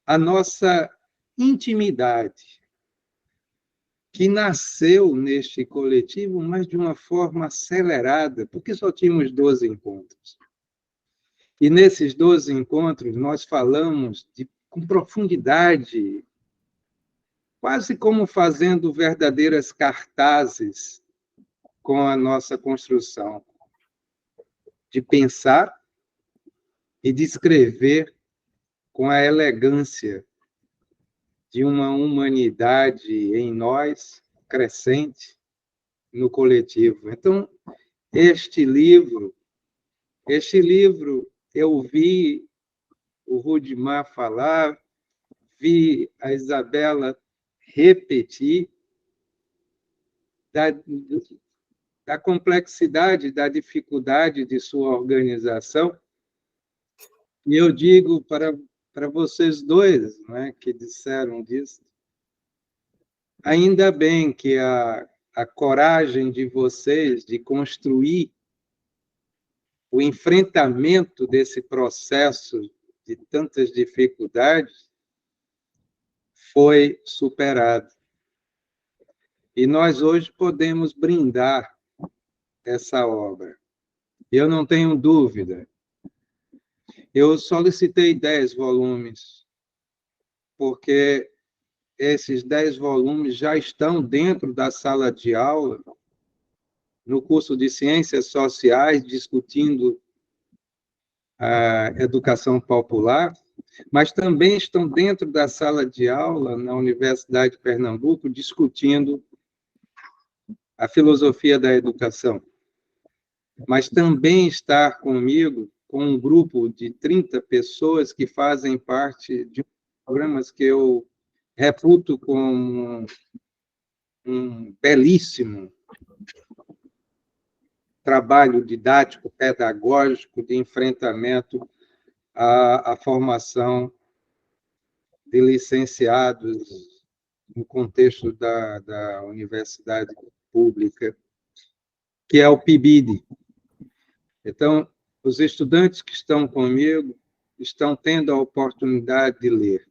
a nossa intimidade, que nasceu neste coletivo, mas de uma forma acelerada, porque só tínhamos 12 encontros. E nesses 12 encontros, nós falamos com profundidade, quase como fazendo verdadeiras cartazes com a nossa construção, de pensar e de escrever com a elegância de uma humanidade em nós, crescente, no coletivo. Então, este livro, eu vi o Rudimar falar, vi a Isabela repetir, da complexidade, da dificuldade de sua organização. E eu digo para vocês dois, né, que disseram disso, ainda bem que a coragem de vocês de construir o enfrentamento desse processo de tantas dificuldades foi superado. E nós hoje podemos brindar essa obra. Eu não tenho dúvida. Eu solicitei 10 volumes, porque esses 10 volumes já estão dentro da sala de aula, no curso de Ciências Sociais, discutindo a educação popular, mas também estão dentro da sala de aula, na Universidade de Pernambuco, discutindo a filosofia da educação. Mas também está comigo, com um grupo de 30 pessoas que fazem parte de programas que eu reputo como um belíssimo trabalho didático, pedagógico, de enfrentamento à formação de licenciados no contexto da universidade pública, que é o PIBID. Então, os estudantes que estão comigo estão tendo a oportunidade de ler,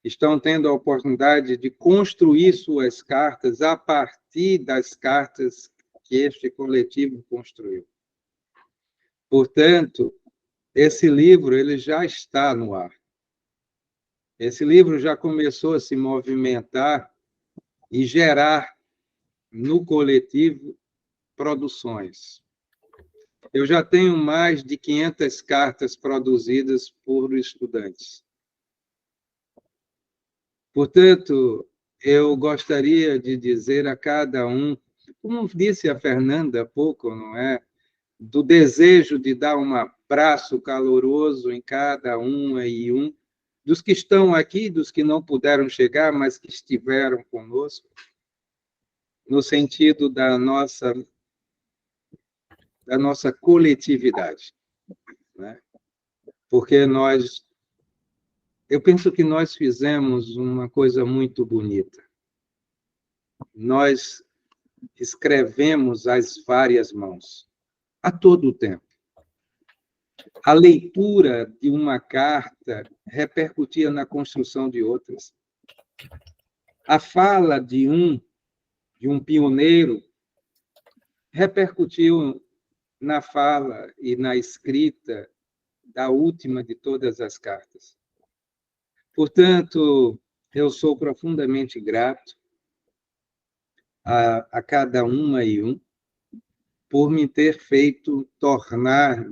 estão tendo a oportunidade de construir suas cartas a partir das cartas que este coletivo construiu. Portanto, esse livro ele já está no ar. Esse livro já começou a se movimentar e gerar no coletivo produções. Eu já tenho mais de 500 cartas produzidas por estudantes. Portanto, eu gostaria de dizer a cada um, como disse a Fernanda há pouco, não é? Do desejo de dar um abraço caloroso em cada uma e um, dos que estão aqui, dos que não puderam chegar, mas que estiveram conosco, no sentido da nossa coletividade, né? Porque eu penso que nós fizemos uma coisa muito bonita. Nós escrevemos as várias mãos, a todo tempo. A leitura de uma carta repercutia na construção de outras. A fala de um pioneiro repercutiu na fala e na escrita da última de todas as cartas. Portanto, eu sou profundamente grato a cada uma e um por me ter feito tornar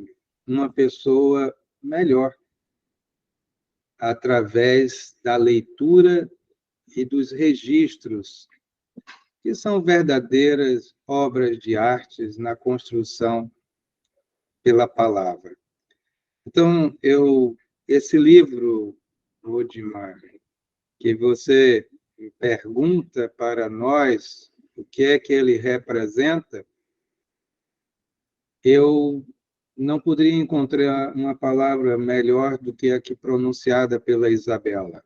uma pessoa melhor através da leitura e dos registros, que são verdadeiras obras de artes na construção pela palavra. Então, esse livro, Odimar, que você pergunta para nós o que é que ele representa, eu não poderia encontrar uma palavra melhor do que a que pronunciada pela Isabela.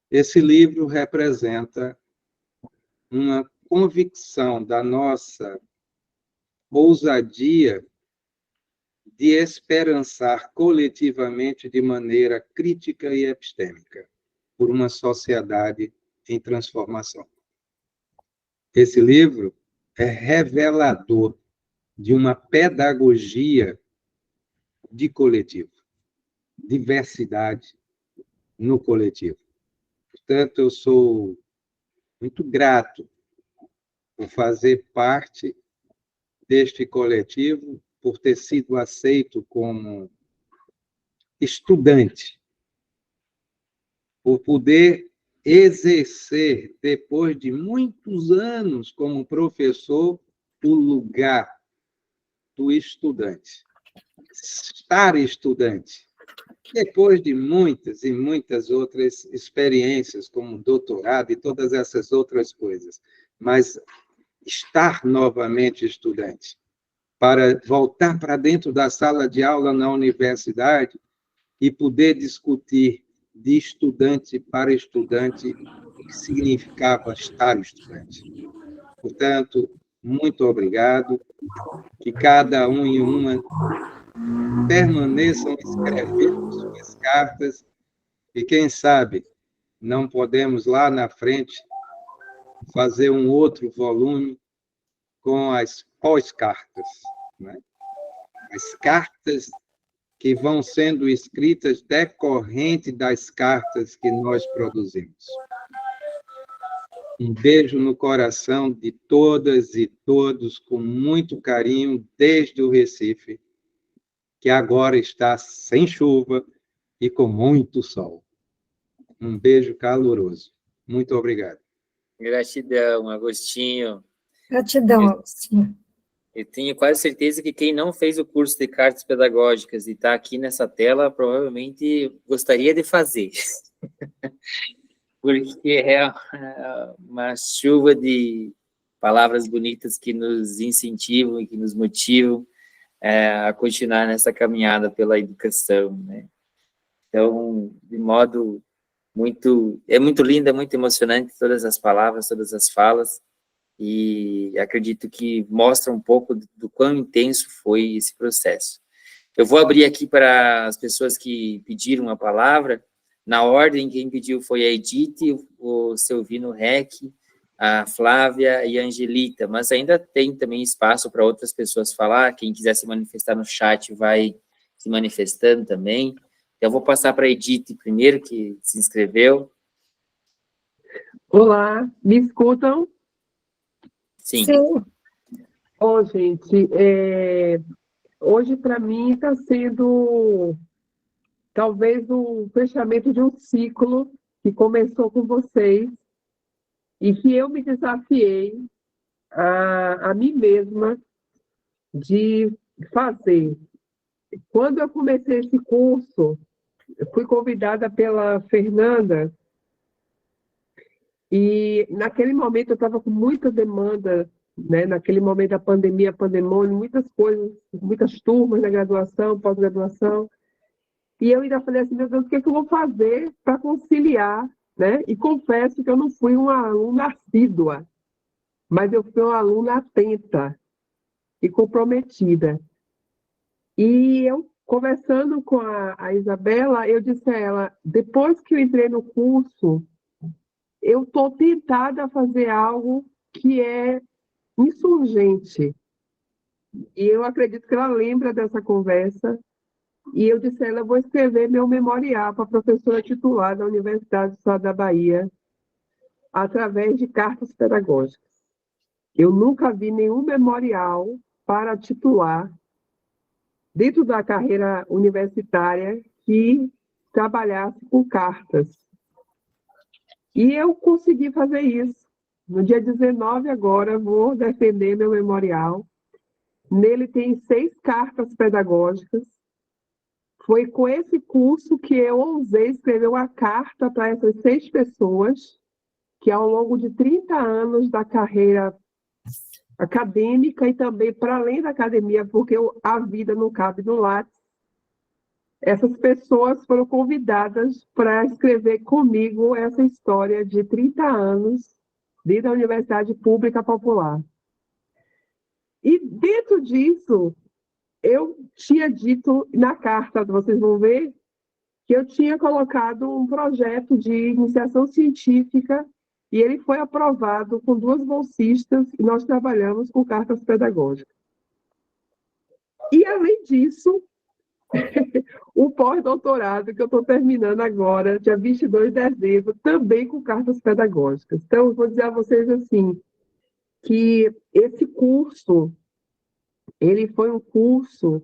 Esse livro representa uma convicção da nossa ousadia de esperançar coletivamente de maneira crítica e epistêmica por uma sociedade em transformação. Esse livro é revelador de uma pedagogia de coletivo, diversidade no coletivo. Portanto, eu sou muito grato por fazer parte deste coletivo, por ter sido aceito como estudante, por poder exercer, depois de muitos anos como professor, o lugar do estudante. Estar estudante. Depois de muitas e muitas outras experiências, como doutorado e todas essas outras coisas, mas estar novamente estudante, para voltar para dentro da sala de aula na universidade e poder discutir de estudante para estudante o que significava estar estudante. Portanto, muito obrigado, que cada um e uma permaneçam escrevendo suas cartas e, quem sabe, não podemos lá na frente fazer um outro volume com as pós-cartas, né? As cartas que vão sendo escritas decorrente das cartas que nós produzimos. Um beijo no coração de todas e todos, com muito carinho, desde o Recife, que agora está sem chuva e com muito sol. Um beijo caloroso. Muito obrigado. Gratidão, Agostinho. Gratidão, Agostinho. Eu tenho quase certeza que quem não fez o curso de cartas pedagógicas e está aqui nessa tela, provavelmente gostaria de fazer. Porque é uma chuva de palavras bonitas que nos incentivam e que nos motivam a continuar nessa caminhada pela educação, né? Então, de modo muito lindo, é muito emocionante todas as palavras, todas as falas, e acredito que mostra um pouco do quão intenso foi esse processo. Eu vou abrir aqui para as pessoas que pediram a palavra. Na ordem, quem pediu foi a Edith, o Silvino Rec, a Flávia e a Angelita, mas ainda tem também espaço para outras pessoas falar. Quem quiser se manifestar no chat vai se manifestando também. Eu vou passar para a Edith primeiro, que se inscreveu. Olá, me escutam? Sim. Ô, gente, hoje para mim está sendo talvez o fechamento de um ciclo que começou com vocês e que eu me desafiei a mim mesma de fazer. Quando eu comecei esse curso, eu fui convidada pela Fernanda, e naquele momento eu estava com muita demanda, né? Naquele momento da pandemia, pandemônio, muitas coisas, muitas turmas na graduação, pós-graduação, e eu ainda falei assim, meu Deus, o que é que eu vou fazer para conciliar, né? E confesso que eu não fui uma aluna assídua, mas eu fui uma aluna atenta e comprometida. E eu, conversando com a Isabela, eu disse a ela, depois que eu entrei no curso, eu estou tentada a fazer algo que é insurgente. E eu acredito que ela lembra dessa conversa. E eu disse a ela, eu vou escrever meu memorial para a professora titular da Universidade do Estado da Bahia, através de cartas pedagógicas. Eu nunca vi nenhum memorial para titular dentro da carreira universitária que trabalhasse com cartas. E eu consegui fazer isso. No dia 19 agora, vou defender meu memorial. Nele tem 6 cartas pedagógicas. Foi com esse curso que eu ousei escrever uma carta para essas 6 pessoas, que ao longo de 30 anos da carreira acadêmica e também para além da academia, porque a vida não cabe no Lattes, essas pessoas foram convidadas para escrever comigo essa história de 30 anos dentro da Universidade Pública Popular. E dentro disso, eu tinha dito na carta, vocês vão ver, que eu tinha colocado um projeto de iniciação científica e ele foi aprovado com 2 bolsistas e nós trabalhamos com cartas pedagógicas. E, além disso, o pós-doutorado que eu estou terminando agora, dia 22 de dezembro, também com cartas pedagógicas. Então, eu vou dizer a vocês assim, que esse curso, ele foi um curso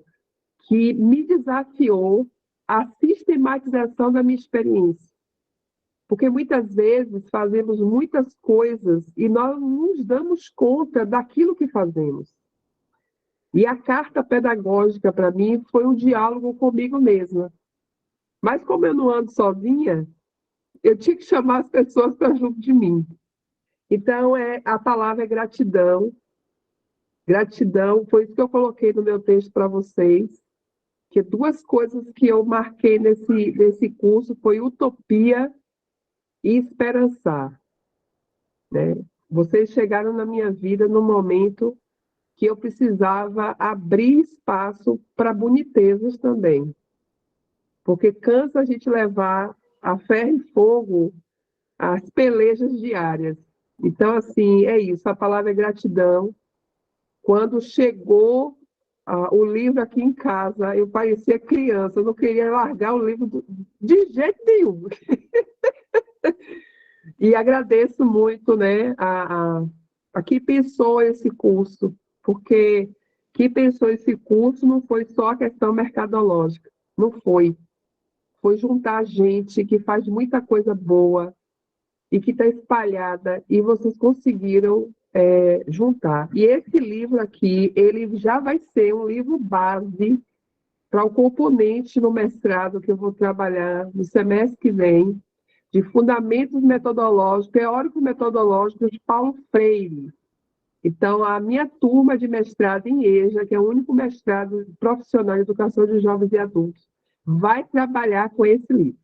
que me desafiou a sistematização da minha experiência. Porque muitas vezes fazemos muitas coisas e nós não nos damos conta daquilo que fazemos. E a carta pedagógica, para mim, foi um diálogo comigo mesma. Mas como eu não ando sozinha, eu tinha que chamar as pessoas para junto de mim. Então, a palavra é gratidão. Gratidão, foi isso que eu coloquei no meu texto para vocês, que 2 coisas que eu marquei nesse curso foi utopia e esperançar. Né? Vocês chegaram na minha vida no momento que eu precisava abrir espaço para bonitezas também. Porque cansa a gente levar a ferro e fogo as pelejas diárias. Então, assim, é isso. A palavra é gratidão. Quando chegou o livro aqui em casa, eu parecia criança. Eu não queria largar o livro de jeito nenhum. E agradeço muito, né, a quem pensou esse curso, porque quem pensou esse curso não foi só a questão mercadológica, não foi. Foi juntar gente que faz muita coisa boa e que está espalhada, e vocês conseguiram juntar. E esse livro aqui, ele já vai ser um livro base para o componente no mestrado que eu vou trabalhar no semestre que vem, de fundamentos metodológicos, teóricos metodológicos de Paulo Freire. Então, a minha turma de mestrado em EJA, que é o único mestrado profissional em educação de jovens e adultos, vai trabalhar com esse livro.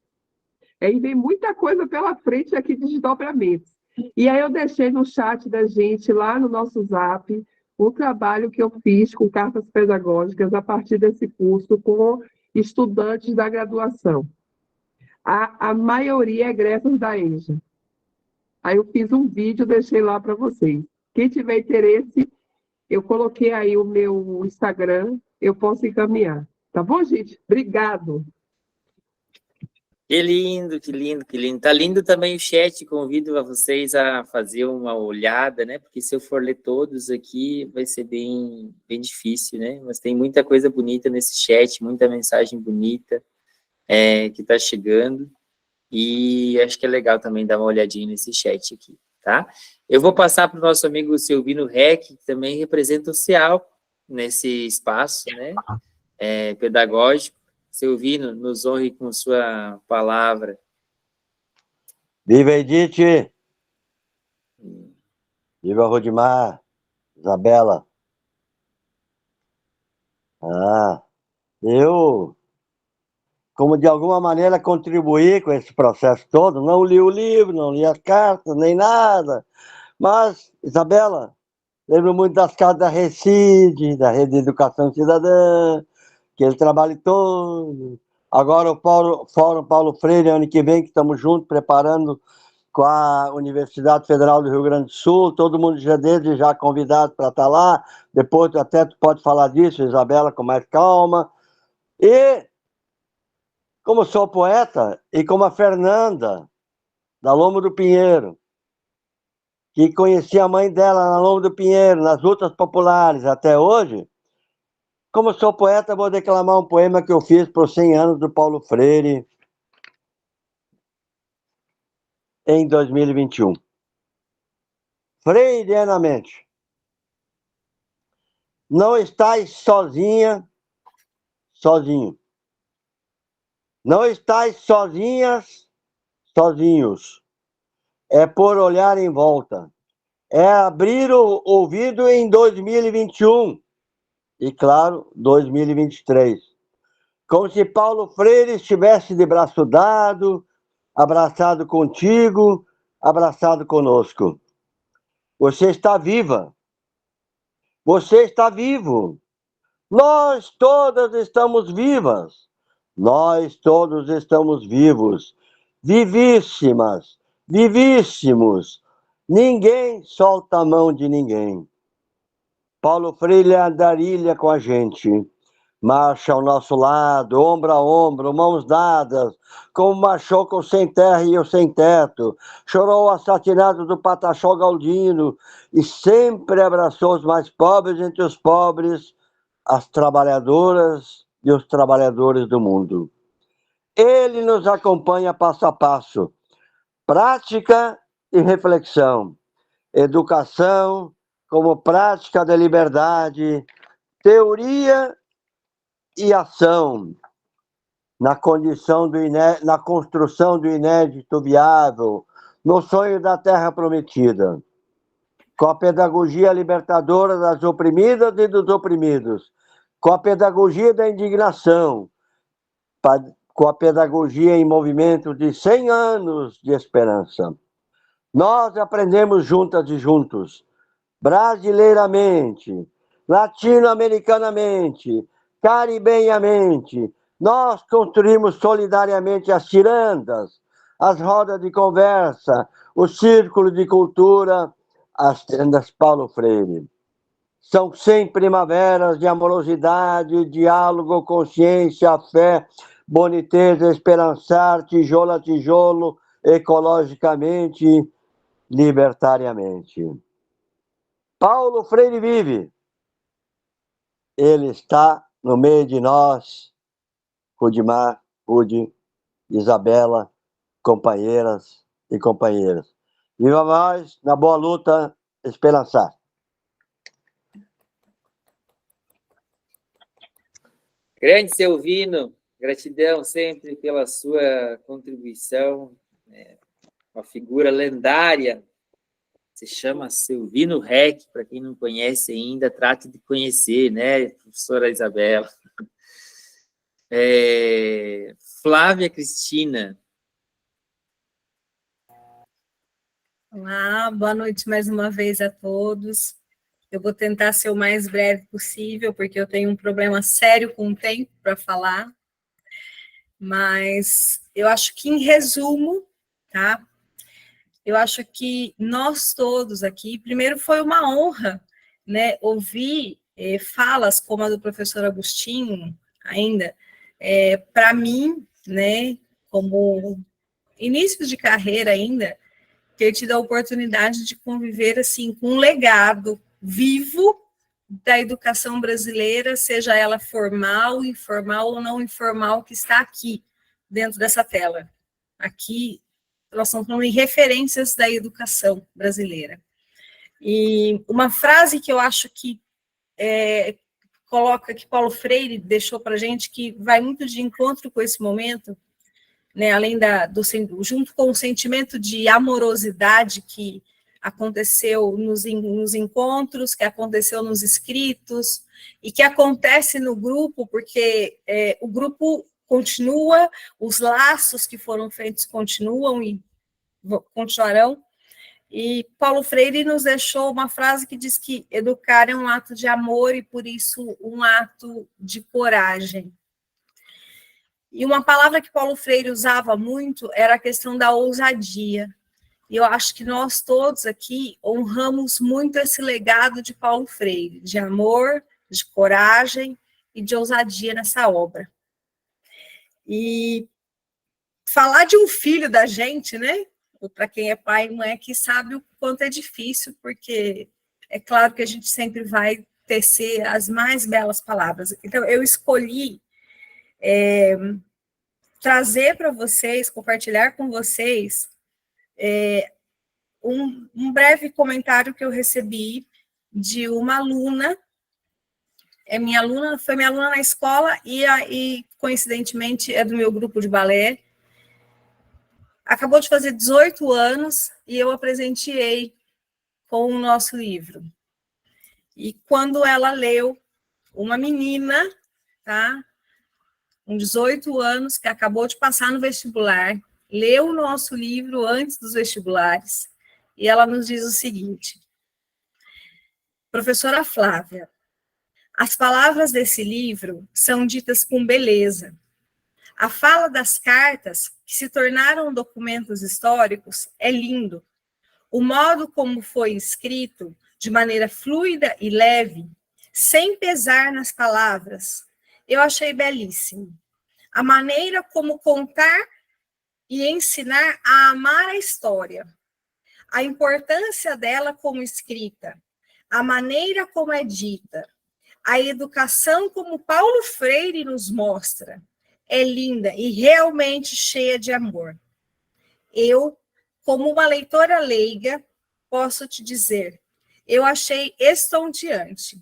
E vem muita coisa pela frente aqui de desdobramentos. E aí eu deixei no chat da gente, lá no nosso Zap, o trabalho que eu fiz com cartas pedagógicas a partir desse curso com estudantes da graduação. A maioria é egressos da EJA. Aí eu fiz um vídeo, deixei lá para vocês. Quem tiver interesse, eu coloquei aí o meu Instagram, eu posso encaminhar. Tá bom, gente? Obrigado. Que lindo, que lindo, que lindo. Tá lindo também o chat, convido a vocês a fazer uma olhada, né? Porque se eu for ler todos aqui, vai ser bem difícil, né? Mas tem muita coisa bonita nesse chat, muita mensagem bonita que tá chegando. E acho que é legal também dar uma olhadinha nesse chat aqui, tá? Eu vou passar para o nosso amigo Silvino Reck, que também representa o CEAL nesse espaço, né, pedagógico. Silvino, nos honre com sua palavra. Viva Edith! Viva Rodimar! Isabela! Eu, como de alguma maneira contribuí com esse processo todo, não li o livro, não li as cartas, nem nada, mas, Isabela, lembro muito das cartas da RECID, da Rede de Educação Cidadã, aquele trabalho todo. Agora o Fórum Paulo Freire, ano que vem, que estamos juntos, preparando com a Universidade Federal do Rio Grande do Sul, todo mundo já desde já convidado para estar lá, depois até tu pode falar disso, Isabela, com mais calma. E, como sou poeta, e como a Fernanda, da Lombo do Pinheiro, que conheci a mãe dela na Lombo do Pinheiro, nas lutas populares até hoje, como sou poeta, vou declamar um poema que eu fiz para os 100 anos do Paulo Freire, em 2021. Freireanamente. Não estais sozinha, sozinho. Não estais sozinhas, sozinhos. É por olhar em volta. É abrir o ouvido em 2021. E, claro, 2023. Como se Paulo Freire estivesse de braço dado, abraçado contigo, abraçado conosco. Você está viva. Você está vivo. Nós todas estamos vivas. Nós todos estamos vivos. Vivíssimas. Vivíssimos. Ninguém solta a mão de ninguém. Paulo Freire andarilha com a gente. Marcha ao nosso lado, ombro a ombro, mãos dadas, como marchou com o sem terra e o sem teto. Chorou o assassinado do Pataxó Galdino e sempre abraçou os mais pobres entre os pobres, as trabalhadoras e os trabalhadores do mundo. Ele nos acompanha passo a passo, prática e reflexão, educação como prática da liberdade, teoria e ação na construção do inédito viável, no sonho da terra prometida, com a pedagogia libertadora das oprimidas e dos oprimidos, com a pedagogia da indignação, com a pedagogia em movimento de 100 anos de esperança. Nós aprendemos juntas e juntos, brasileiramente, latino-americanamente, caribenhamente, nós construímos solidariamente as cirandas, as rodas de conversa, o círculo de cultura, as tendas Paulo Freire. São 100 primaveras de amorosidade, diálogo, consciência, fé, boniteza, esperançar, tijolo a tijolo, ecologicamente, libertariamente. Paulo Freire vive. Ele está no meio de nós, Rudimar, Rude, Isabela, companheiras e companheiros. Viva nós, na boa luta, esperançar. Grande Silvino, gratidão sempre pela sua contribuição, uma figura lendária. Se chama Silvino Reck, para quem não conhece ainda, trate de conhecer, né, professora Isabela. Flávia Cristina. Olá, boa noite mais uma vez a todos. Eu vou tentar ser o mais breve possível, porque eu tenho um problema sério com o tempo para falar, mas eu acho que, em resumo, tá? Eu acho que nós todos aqui, primeiro foi uma honra, né, ouvir falas como a do professor Agostinho, ainda, para mim, né, como início de carreira ainda, ter tido a oportunidade de conviver, assim, com um legado vivo da educação brasileira, seja ela formal, informal ou não informal, que está aqui, dentro dessa tela. Aqui, nós estamos falando em referências da educação brasileira. E uma frase que eu acho que coloca, que Paulo Freire deixou para a gente, que vai muito de encontro com esse momento, né, além junto com o sentimento de amorosidade que aconteceu nos encontros, que aconteceu nos escritos, e que acontece no grupo, porque o grupo continua, os laços que foram feitos continuam e continuarão. E Paulo Freire nos deixou uma frase que diz que educar é um ato de amor e, por isso, um ato de coragem. E uma palavra que Paulo Freire usava muito era a questão da ousadia. E eu acho que nós todos aqui honramos muito esse legado de Paulo Freire, de amor, de coragem e de ousadia nessa obra. E falar de um filho da gente, né? Para quem é pai e mãe que sabe o quanto é difícil, porque é claro que a gente sempre vai tecer as mais belas palavras. Então, eu escolhi trazer para vocês, compartilhar com vocês um breve comentário que eu recebi de uma aluna, foi minha aluna na escola e coincidentemente, é do meu grupo de balé. Acabou de fazer 18 anos e eu a presenteei com o nosso livro. E quando ela leu, uma menina, tá, com 18 anos, que acabou de passar no vestibular, leu o nosso livro antes dos vestibulares, e ela nos diz o seguinte: professora Flávia, as palavras desse livro são ditas com beleza. A fala das cartas, que se tornaram documentos históricos, é lindo. O modo como foi escrito, de maneira fluida e leve, sem pesar nas palavras, eu achei belíssimo. A maneira como contar e ensinar a amar a história, a importância dela como escrita, a maneira como é dita, a educação como Paulo Freire nos mostra, é linda e realmente cheia de amor. Eu, como uma leitora leiga, posso te dizer, eu achei estonteante.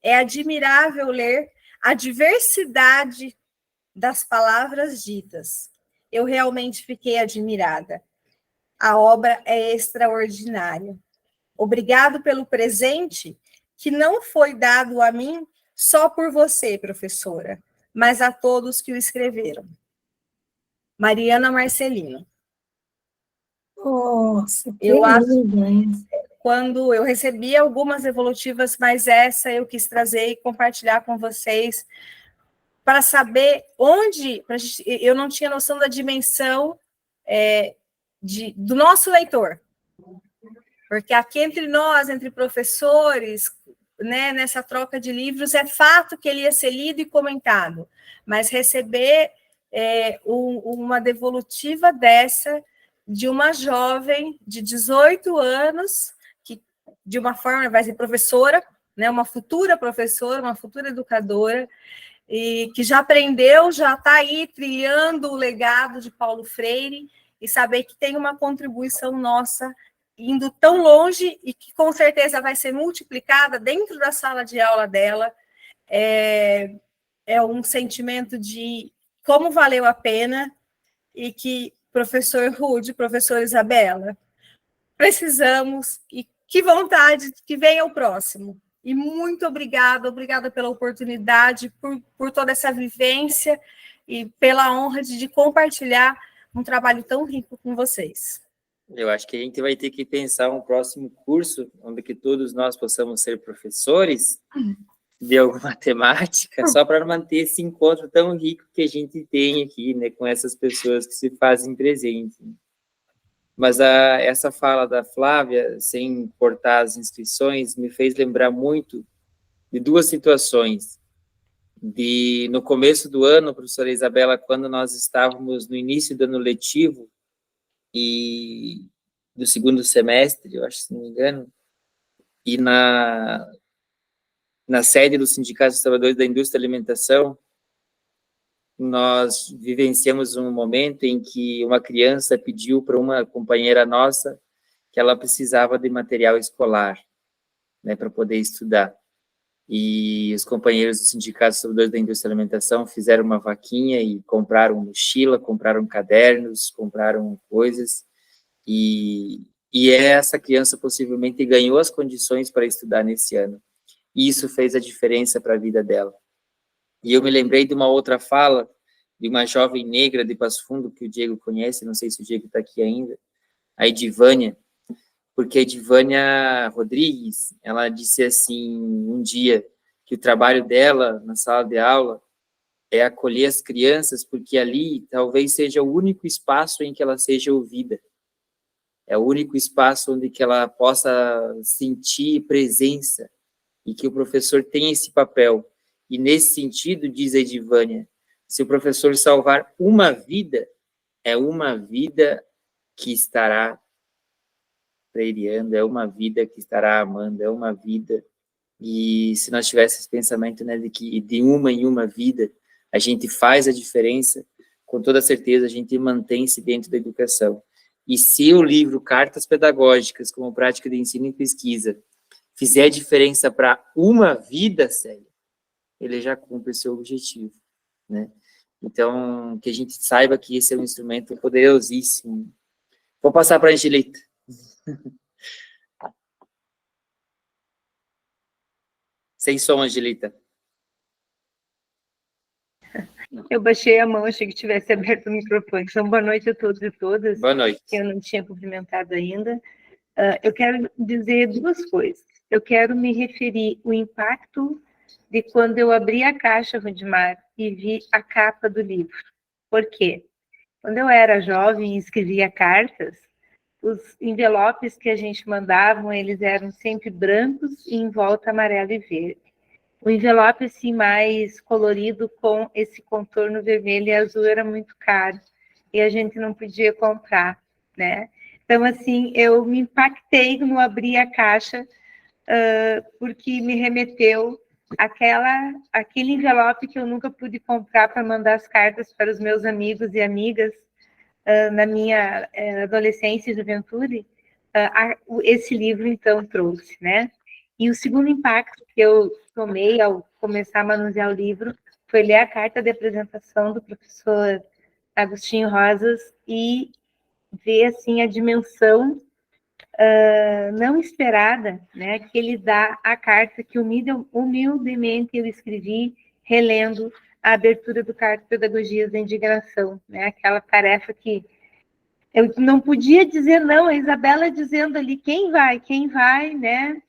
É admirável ler a diversidade das palavras ditas. Eu realmente fiquei admirada. A obra é extraordinária. Obrigado pelo presente que não foi dado a mim só por você, professora, mas a todos que o escreveram. Mariana Marcelino. Nossa, que eu acho, lindo. quando eu recebi algumas evolutivas, mas essa eu quis trazer e compartilhar com vocês, para saber onde, eu não tinha noção da dimensão do nosso leitor. Porque aqui entre nós, entre professores, né, nessa troca de livros, é fato que ele ia ser lido e comentado, mas receber uma devolutiva dessa, de uma jovem de 18 anos, que de uma forma vai ser professora, né, uma futura professora, uma futura educadora, e que já aprendeu, já está aí trilhando o legado de Paulo Freire, e saber que tem uma contribuição nossa indo tão longe e que com certeza vai ser multiplicada dentro da sala de aula dela, é um sentimento de como valeu a pena, e que, professor Rude, professora Isabela, precisamos, e que vontade que venha o próximo. E muito obrigada pela oportunidade, por toda essa vivência e pela honra de compartilhar um trabalho tão rico com vocês. Eu acho que a gente vai ter que pensar um próximo curso, onde que todos nós possamos ser professores de alguma temática, só para manter esse encontro tão rico que a gente tem aqui, né, com essas pessoas que se fazem presentes. Mas essa fala da Flávia, sem cortar as inscrições, me fez lembrar muito de duas situações. No começo do ano, professora Isabela, quando nós estávamos no início do ano letivo, e do segundo semestre, eu acho, se não me engano, e na sede do Sindicato dos Trabalhadores da Indústria e Alimentação, nós vivenciamos um momento em que uma criança pediu para uma companheira nossa que ela precisava de material escolar, né, para poder estudar. E os companheiros do Sindicato dos Trabalhadores da Indústria da Alimentação fizeram uma vaquinha e compraram mochila, compraram cadernos, compraram coisas, e essa criança possivelmente ganhou as condições para estudar nesse ano. E isso fez a diferença para a vida dela. E eu me lembrei de uma outra fala de uma jovem negra de Passo Fundo, que o Diego conhece, não sei se o Diego está aqui ainda, a Edivânia, porque a Edivânia Rodrigues, ela disse assim, um dia, que o trabalho dela na sala de aula é acolher as crianças, porque ali talvez seja o único espaço em que ela seja ouvida. É o único espaço onde que ela possa sentir presença, e que o professor tem esse papel. E nesse sentido, diz a Edivânia, se o professor salvar uma vida, é uma vida que estará preiriando, é uma vida que estará amando, é uma vida. E se nós tivéssemos esse pensamento, né, de que de uma em uma vida a gente faz a diferença, com toda certeza a gente mantém-se dentro da educação. E se o livro Cartas Pedagógicas como Prática de Ensino e Pesquisa fizer a diferença para uma vida, Célia, ele já cumpre o seu objetivo, né? Então, que a gente saiba que esse é um instrumento poderosíssimo. Vou passar para a Angelita. Sem som, Angelita. Eu baixei a mão, achei que tivesse aberto o microfone. Então, boa noite a todos e todas. Boa noite. Eu não tinha cumprimentado ainda. Eu quero dizer duas coisas. Eu quero me referir ao impacto de quando eu abri a caixa, Rudimar, e vi a capa do livro. Por quê? Quando eu era jovem e escrevia cartas, os envelopes que a gente mandava, eles eram sempre brancos e em volta amarelo e verde. O envelope assim mais colorido com esse contorno vermelho e azul era muito caro e a gente não podia comprar, né? Então, assim, eu me impactei no abrir a caixa porque me remeteu aquele envelope que eu nunca pude comprar para mandar as cartas para os meus amigos e amigas na minha adolescência e juventude. Esse livro, então, trouxe, né? E o segundo impacto que eu tomei ao começar a manusear o livro foi ler a carta de apresentação do professor Agostinho Rosas e ver, assim, a dimensão não esperada, né, que ele dá à carta que humildemente eu escrevi, relendo a abertura do Carta Pedagogias da Indignação, né, aquela tarefa que eu não podia dizer não, a Isabela dizendo ali quem vai, né,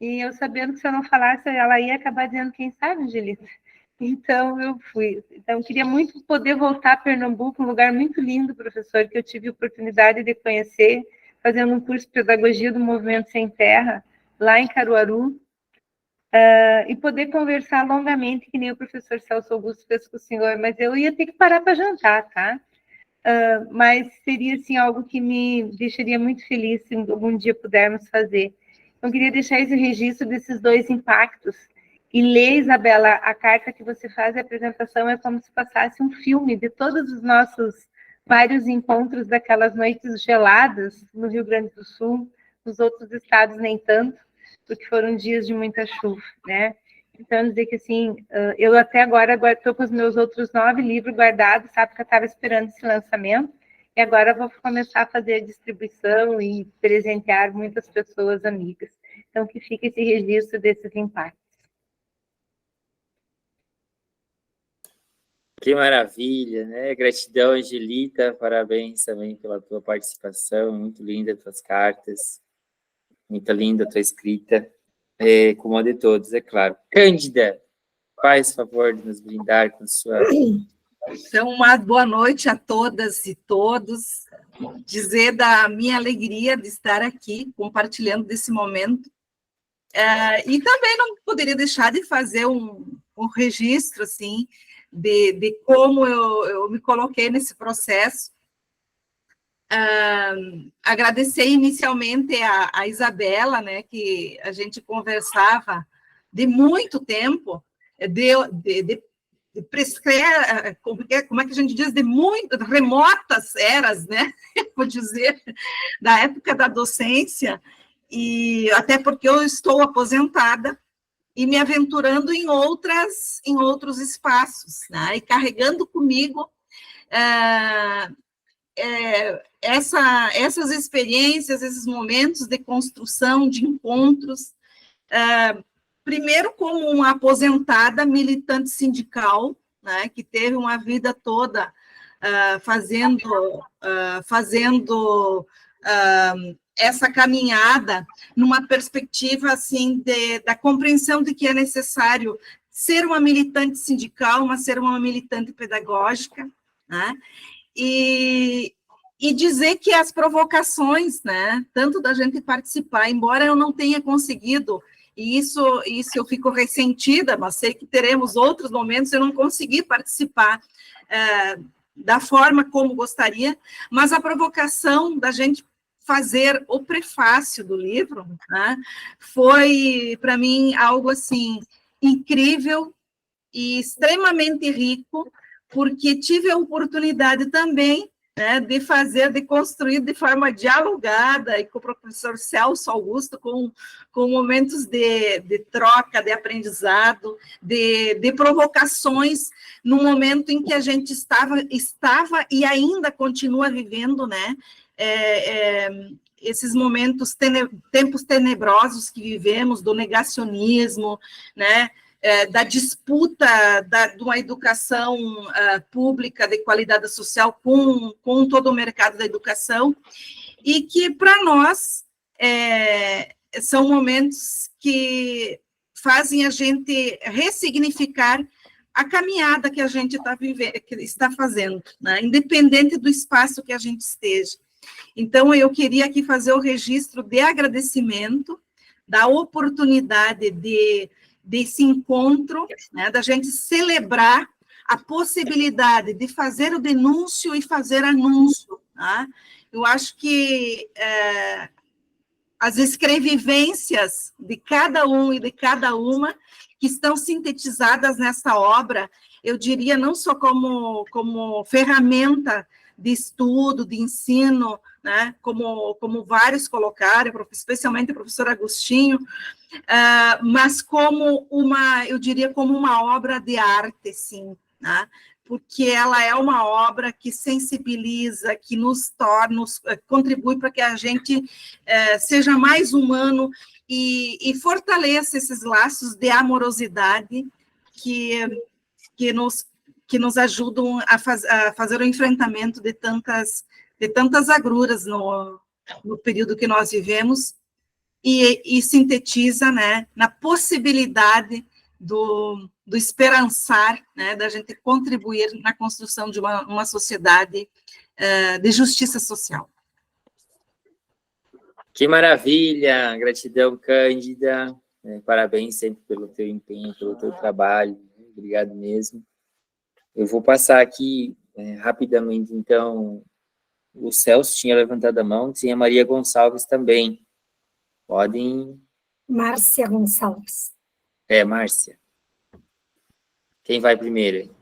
e eu sabendo que se eu não falasse, ela ia acabar dizendo quem sabe, Angelita. Então, eu fui. Então, eu queria muito poder voltar a Pernambuco, um lugar muito lindo, professor, que eu tive a oportunidade de conhecer, fazendo um curso de Pedagogia do Movimento Sem Terra, lá em Caruaru, e poder conversar longamente, que nem o professor Celso Augusto fez com o senhor, mas eu ia ter que parar para jantar, tá? Mas seria, assim, algo que me deixaria muito feliz se algum dia pudermos fazer. Então, eu queria deixar esse registro desses dois impactos. E ler, Isabela, a carta que você faz, a apresentação, é como se passasse um filme de todos os nossos vários encontros daquelas noites geladas no Rio Grande do Sul, nos outros estados nem tanto, porque foram dias de muita chuva, né? Então, dizer que, assim, eu até agora estou com os meus outros 9 livros guardados, sabe, que eu estava esperando esse lançamento, e agora vou começar a fazer a distribuição e presentear muitas pessoas amigas. Então, que fique esse registro desses impactos. Que maravilha, né? Gratidão, Angelita, parabéns também pela tua participação, muito linda as tuas cartas, muito linda a tua escrita, como a de todos, é claro. Cândida, faz favor de nos brindar com sua... Então, uma boa noite a todas e todos, dizer da minha alegria de estar aqui, compartilhando desse momento, e também não poderia deixar de fazer um registro, assim, de como eu me coloquei nesse processo. Agradecer inicialmente a Isabela, né, que a gente conversava de muito tempo, de como é que a gente diz, de muito remotas eras, né? Vou dizer, da época da docência, e até porque eu estou aposentada e me aventurando em outros espaços, né? E carregando comigo essas experiências, esses momentos de construção, de encontros, primeiro como uma aposentada militante sindical, né, que teve uma vida toda fazendo essa caminhada numa perspectiva assim da compreensão de que é necessário ser uma militante sindical, mas ser uma militante pedagógica, né? E dizer que as provocações, né, tanto da gente participar, embora eu não tenha conseguido, e isso eu fico ressentida, mas sei que teremos outros momentos, eu não consegui participar da forma como gostaria, mas a provocação da gente fazer o prefácio do livro, né, foi, para mim, algo, assim, incrível e extremamente rico, porque tive a oportunidade também, né, de construir de forma dialogada, e com o professor Celso Augusto, com momentos de troca, de aprendizado, de provocações, no momento em que a gente estava e ainda continua vivendo, né, esses momentos, tempos tenebrosos que vivemos, do negacionismo, né, da disputa de uma educação pública de qualidade social com todo o mercado da educação, e que, para nós, são momentos que fazem a gente ressignificar a caminhada que a gente está fazendo, né? Independente do espaço que a gente esteja. Então, eu queria aqui fazer o registro de agradecimento, da oportunidade desse encontro, né, da gente celebrar a possibilidade de fazer o denúncio e fazer anúncio. Tá? Eu acho que as escrevivências de cada um e de cada uma, que estão sintetizadas nessa obra, eu diria não só como ferramenta de estudo, de ensino, né, como vários colocaram, especialmente o professor Agostinho, mas eu diria como uma obra de arte, sim, né, porque ela é uma obra que sensibiliza, que nos contribui para que a gente seja mais humano e fortaleça esses laços de amorosidade que nos ajudam a fazer o enfrentamento de tantas agruras no período que nós vivemos, e sintetiza, né, na possibilidade do esperançar, né, da gente contribuir na construção de uma sociedade de justiça social. Que maravilha! Gratidão, Cândida. Parabéns sempre pelo teu empenho, pelo teu trabalho. Obrigado mesmo. Eu vou passar aqui rapidamente, então. O Celso tinha levantado a mão, tinha a Maria Gonçalves também. Podem... Márcia Gonçalves. Márcia. Quem vai primeiro?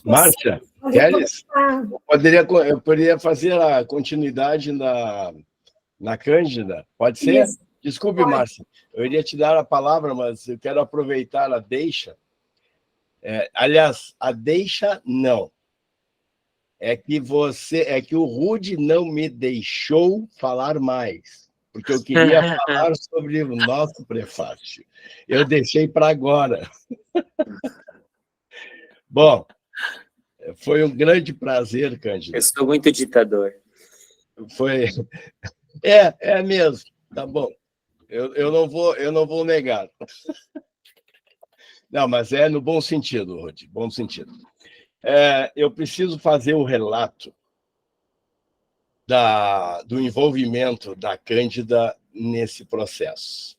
Márcia, queres? Eu poderia fazer a continuidade na Cândida, pode ser? Isso. Desculpe, pode. Márcia, eu iria te dar a palavra, mas eu quero aproveitar a deixa. Aliás, a deixa não. É que o Rude não me deixou falar mais, porque eu queria falar sobre o nosso prefácio. Eu deixei para agora. Bom, foi um grande prazer, Cândida. Eu sou muito ditador. Foi. É mesmo, tá bom. Eu não vou negar. Não, mas é no bom sentido, Rude, bom sentido. Eu preciso fazer o relato do envolvimento da Cândida nesse processo.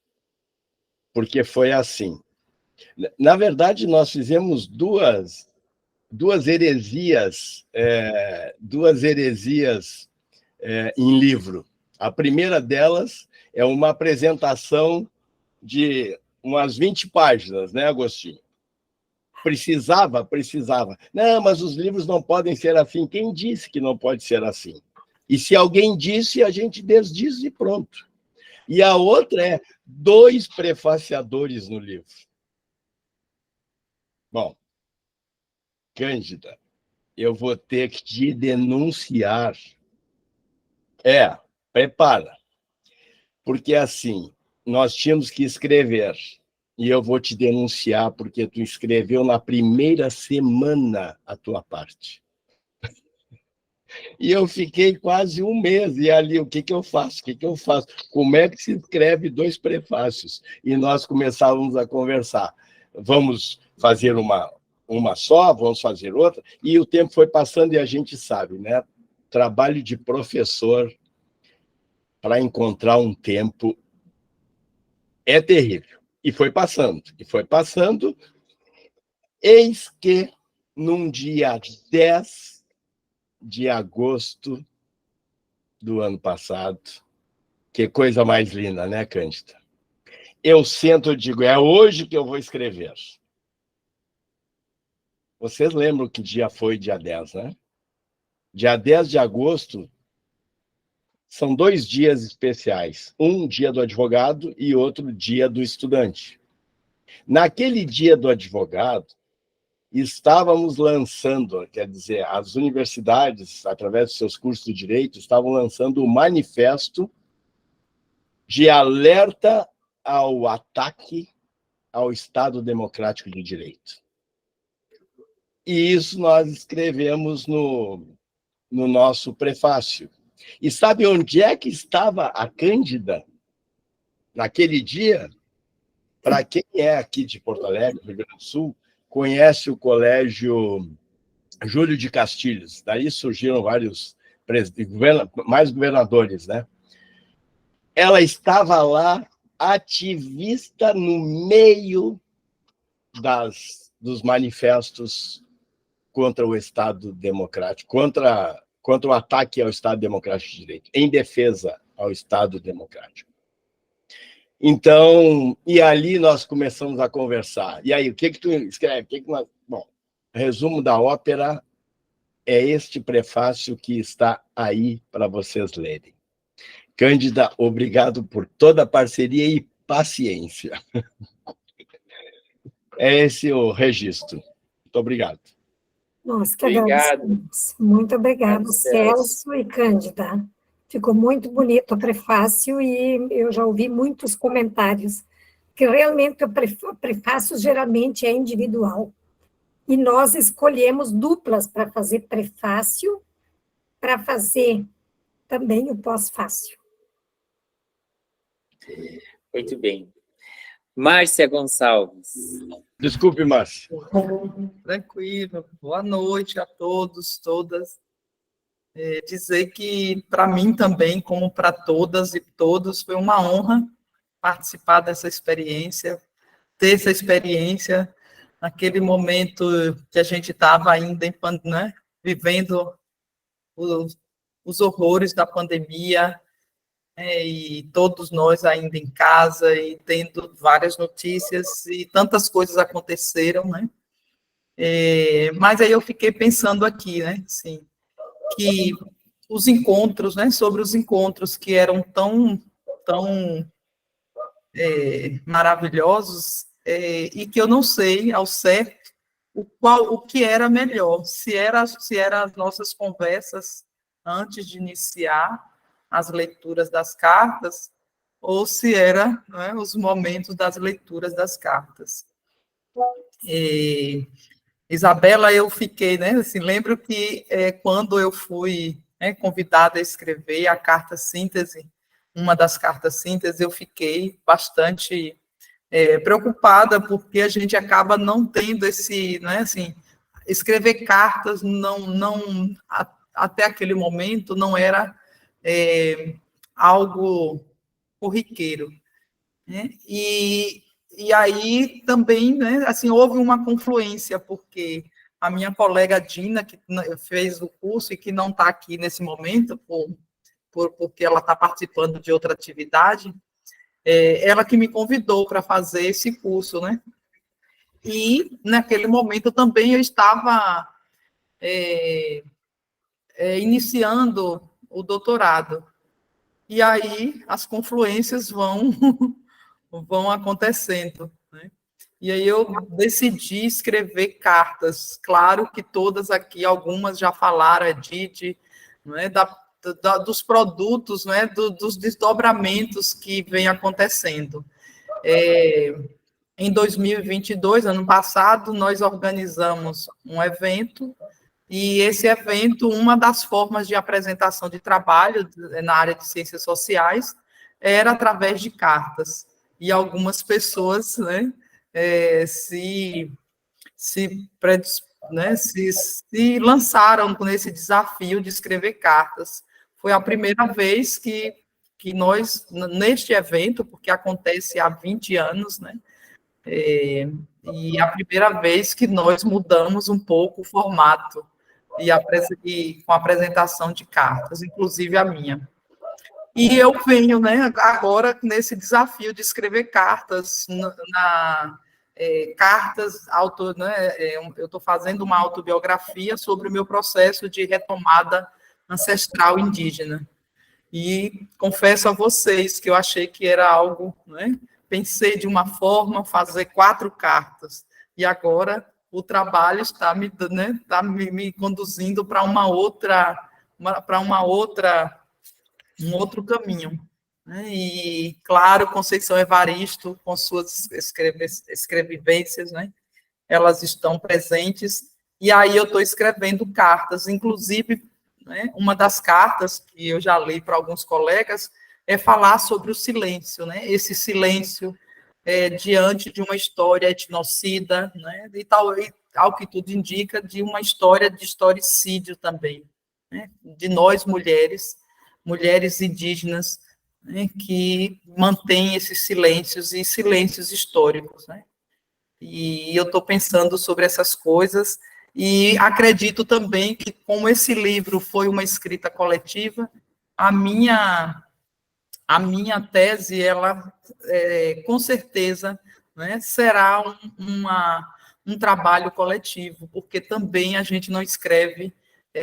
Porque foi assim. Na verdade, nós fizemos duas heresias em livro. A primeira delas é uma apresentação de umas 20 páginas, né, Agostinho? precisava. Não, mas os livros não podem ser assim. Quem disse que não pode ser assim? E se alguém disse, a gente desdiz e pronto. E a outra é 2 prefaciadores no livro. Bom, Cândida, eu vou ter que te denunciar. Prepara. Porque, assim, nós tínhamos que escrever. E eu vou te denunciar porque tu escreveu na primeira semana a tua parte. E eu fiquei quase um mês, e ali, o que eu faço? Como é que se escreve 2 prefácios? E nós começávamos a conversar. Vamos fazer uma só, vamos fazer outra, e o tempo foi passando e a gente sabe, né? Trabalho de professor para encontrar um tempo é terrível. E foi passando. Eis que, num dia 10 de agosto do ano passado, que coisa mais linda, né, Cândida? Eu sento e digo, é hoje que eu vou escrever. Vocês lembram que dia foi dia 10, né? Dia 10 de agosto são 2 dias especiais. Um dia do advogado e outro dia do estudante. Naquele dia do advogado, estávamos lançando, quer dizer, as universidades, através dos seus cursos de direito, estavam lançando o manifesto de alerta ao ataque ao Estado Democrático de Direito. E isso nós escrevemos no nosso prefácio. E sabe onde é que estava a Cândida naquele dia? Para quem é aqui de Porto Alegre, Rio Grande do Sul, conhece o Colégio Júlio de Castilhos. Daí surgiram vários mais governadores, né? Ela estava lá, ativista no meio dos manifestos contra o Estado Democrático, contra o ataque ao Estado Democrático de Direito, em defesa ao Estado Democrático. Então, e ali nós começamos a conversar. E aí, o que tu escreve? Bom, resumo da ópera é este prefácio que está aí para vocês lerem. Cândida, obrigado por toda a parceria e paciência. É esse o registro. Muito obrigado. Nós que agradecemos. Muito obrigado, Celso e Cândida. Ficou muito bonito o prefácio e eu já ouvi muitos comentários, que realmente o prefácio geralmente é individual. E nós escolhemos duplas para fazer prefácio, para fazer também o pós-fácio. Muito bem. Márcia Gonçalves. Desculpe, Márcia. Tranquilo. Boa noite a todos, todas. Dizer que, para mim também, como para todas e todos, foi uma honra participar dessa experiência, ter essa experiência naquele momento que a gente estava ainda né, vivendo os horrores da pandemia, e todos nós ainda em casa e tendo várias notícias e tantas coisas aconteceram, né? Mas aí eu fiquei pensando aqui, né, assim, que os encontros, né, sobre os encontros que eram tão maravilhosos, e que eu não sei ao certo o que era melhor, se era as nossas conversas antes de iniciar as leituras das cartas, ou se era, né, os momentos das leituras das cartas. Isabela, eu fiquei, né, assim, lembro que quando eu fui, né, convidada a escrever a carta síntese, uma das cartas síntese, eu fiquei bastante preocupada, porque a gente acaba não tendo esse, né, assim, escrever cartas até aquele momento não era algo corriqueiro, né? E aí também, né, assim, houve uma confluência, porque a minha colega Dina, que fez o curso e que não está aqui nesse momento, porque ela está participando de outra atividade, ela que me convidou para fazer esse curso, né? E, naquele momento, também eu estava iniciando o doutorado. E aí as confluências vão acontecendo, né? E aí eu decidi escrever cartas. Claro que todas aqui, algumas já falaram, Edith, né, dos produtos, né, dos desdobramentos que vem acontecendo. Em 2022, ano passado, nós organizamos um evento, e esse evento, uma das formas de apresentação de trabalho na área de ciências sociais era através de cartas. E algumas pessoas, né, se lançaram nesse desafio de escrever cartas. Foi a primeira vez que nós, neste evento, porque acontece há 20 anos, né, e a primeira vez que nós mudamos um pouco o formato e com a apresentação de cartas, inclusive a minha. E eu venho, né, agora nesse desafio de escrever cartas, eu estou fazendo uma autobiografia sobre o meu processo de retomada ancestral indígena. E confesso a vocês que eu achei que era algo, né, pensei de uma forma, fazer 4 cartas, e agora o trabalho está me conduzindo para um outro caminho, né? E, claro, Conceição Evaristo, com suas escrevivências, né, elas estão presentes, e aí eu estou escrevendo cartas, inclusive, né, uma das cartas que eu já li para alguns colegas é falar sobre o silêncio, né, esse silêncio diante de uma história etnocida, né, e tal, ao que tudo indica, de uma história de historicídio também, né, de nós mulheres indígenas, né, que mantêm esses silêncios e silêncios históricos, né? E eu estou pensando sobre essas coisas e acredito também que, como esse livro foi uma escrita coletiva, a minha tese, ela, com certeza, né, será um trabalho coletivo, porque também a gente não escreve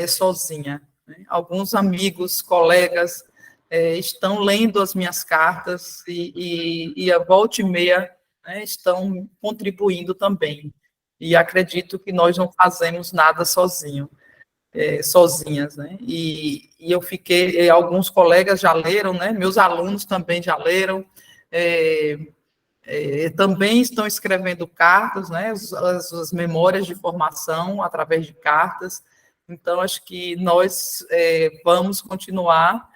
sozinha, né? Alguns amigos, colegas, estão lendo as minhas cartas e a volta e meia, né, estão contribuindo também. E acredito que nós não fazemos nada sozinhas, né? E eu fiquei, alguns colegas já leram, né? Meus alunos também já leram, também estão escrevendo cartas, né? As memórias de formação através de cartas. Então, acho que nós vamos continuar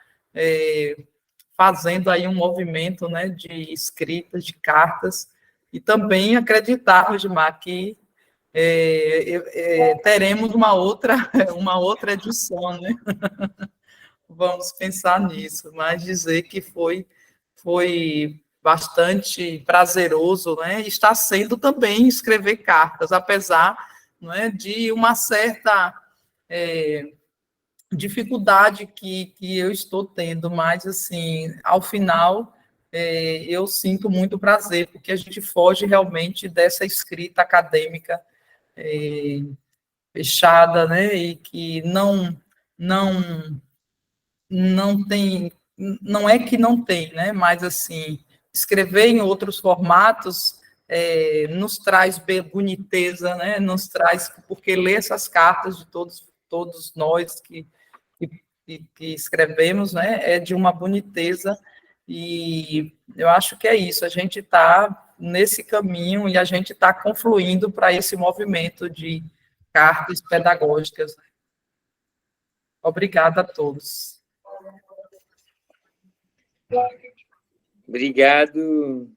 fazendo aí um movimento, né, de escritas, de cartas, e também acreditar, Rosimar, que teremos uma outra edição, né? Vamos pensar nisso, mas dizer que foi bastante prazeroso, né? Está sendo também escrever cartas, apesar, não é, de uma certa dificuldade que eu estou tendo, mas, assim, ao final, eu sinto muito prazer, porque a gente foge realmente dessa escrita acadêmica fechada, né, e que não tem, não é que não tem, né, mas, assim, escrever em outros formatos nos traz boniteza, né, nos traz, porque ler essas cartas de todos nós que escrevemos, né, é de uma boniteza, e eu acho que é isso, a gente está nesse caminho e a gente está confluindo para esse movimento de cartas pedagógicas. Obrigada a todos. Obrigado,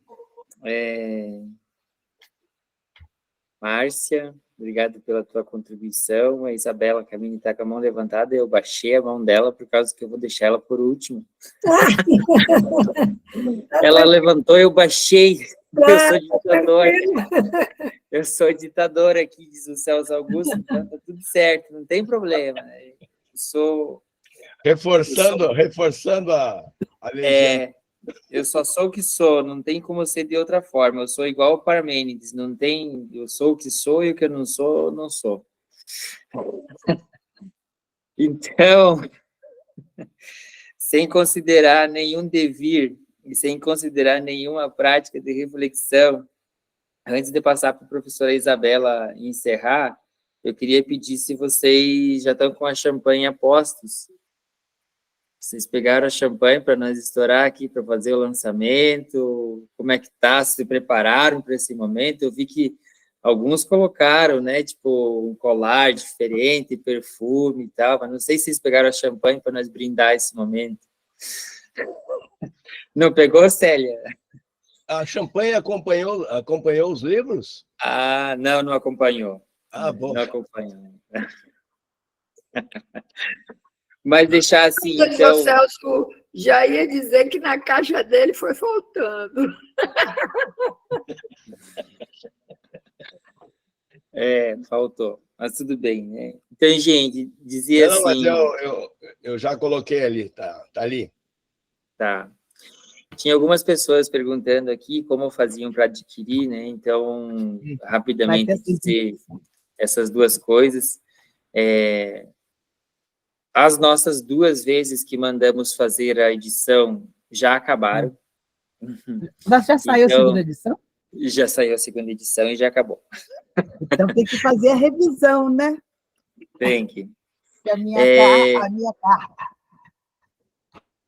Márcia. Obrigado pela tua contribuição. A Isabela Camini está com a mão levantada, eu baixei a mão dela por causa que eu vou deixar ela por último. Ela levantou, eu baixei. Eu sou ditador. Eu sou ditador aqui, diz o Celso Augusto, então tá tudo certo, não tem problema. Eu sou... Reforçando a legenda. Eu só sou o que sou, não tem como ser de outra forma. Eu sou igual o Parmênides, não tem, eu sou o que sou e o que eu não sou, não sou. Então, sem considerar nenhum devir e sem considerar nenhuma prática de reflexão, antes de passar para a professora Isabela encerrar, eu queria pedir se vocês já estão com a champanhe a postos. Vocês pegaram a champanhe para nós estourar aqui, para fazer o lançamento? Como é que tá? Se prepararam para esse momento? Eu vi que alguns colocaram, né, tipo, um colar diferente, perfume e tal, mas não sei se vocês pegaram a champanhe para nós brindar esse momento. Não pegou, Célia? A champanhe acompanhou os livros? Ah, não acompanhou. Ah, bom. Não acompanhou. Mas deixar assim, O então... Celso já ia dizer que na caixa dele foi faltando. Faltou, mas tudo bem, né? Então, gente, dizia Não, assim... mas eu já coloquei ali, tá ali. Tá. Tinha algumas pessoas perguntando aqui como faziam para adquirir, né? Então, rapidamente dizer essas duas coisas. As nossas 2 vezes que mandamos fazer a edição já acabaram. Mas já saiu Então, a segunda edição? Já saiu a segunda edição e já acabou. Então tem que fazer a revisão, né? Tem que. A minha carta.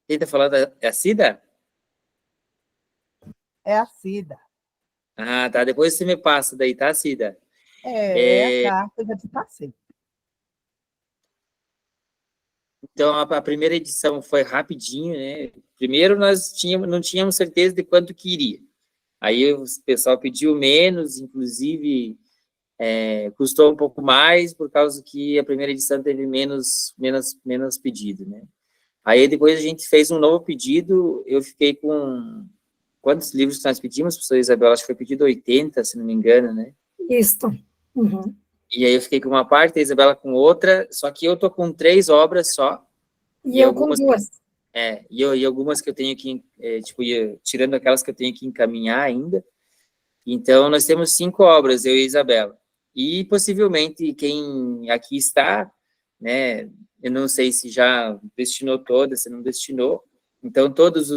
Quem está falando é a Cida? É a Cida. Ah, tá. Depois você me passa daí, tá, Cida? A carta, já te passei. Então, a primeira edição foi rapidinho, né? Primeiro, nós não tínhamos certeza de quanto que iria. Aí o pessoal pediu menos, inclusive custou um pouco mais, por causa que a primeira edição teve menos pedido, né? Aí depois a gente fez um novo pedido, eu fiquei com... Quantos livros nós pedimos, professora Isabel? Acho que foi pedido 80, se não me engano, né? Isso. Uhum. E aí eu fiquei com uma parte, a Isabela com outra, só que eu tô com 3 obras só. E eu com 2. E algumas que eu tenho que, tirando aquelas que eu tenho que encaminhar ainda. Então, nós temos 5 obras, eu e a Isabela. E, possivelmente, quem aqui está, né, eu não sei se já destinou todas, se não destinou. Então, todos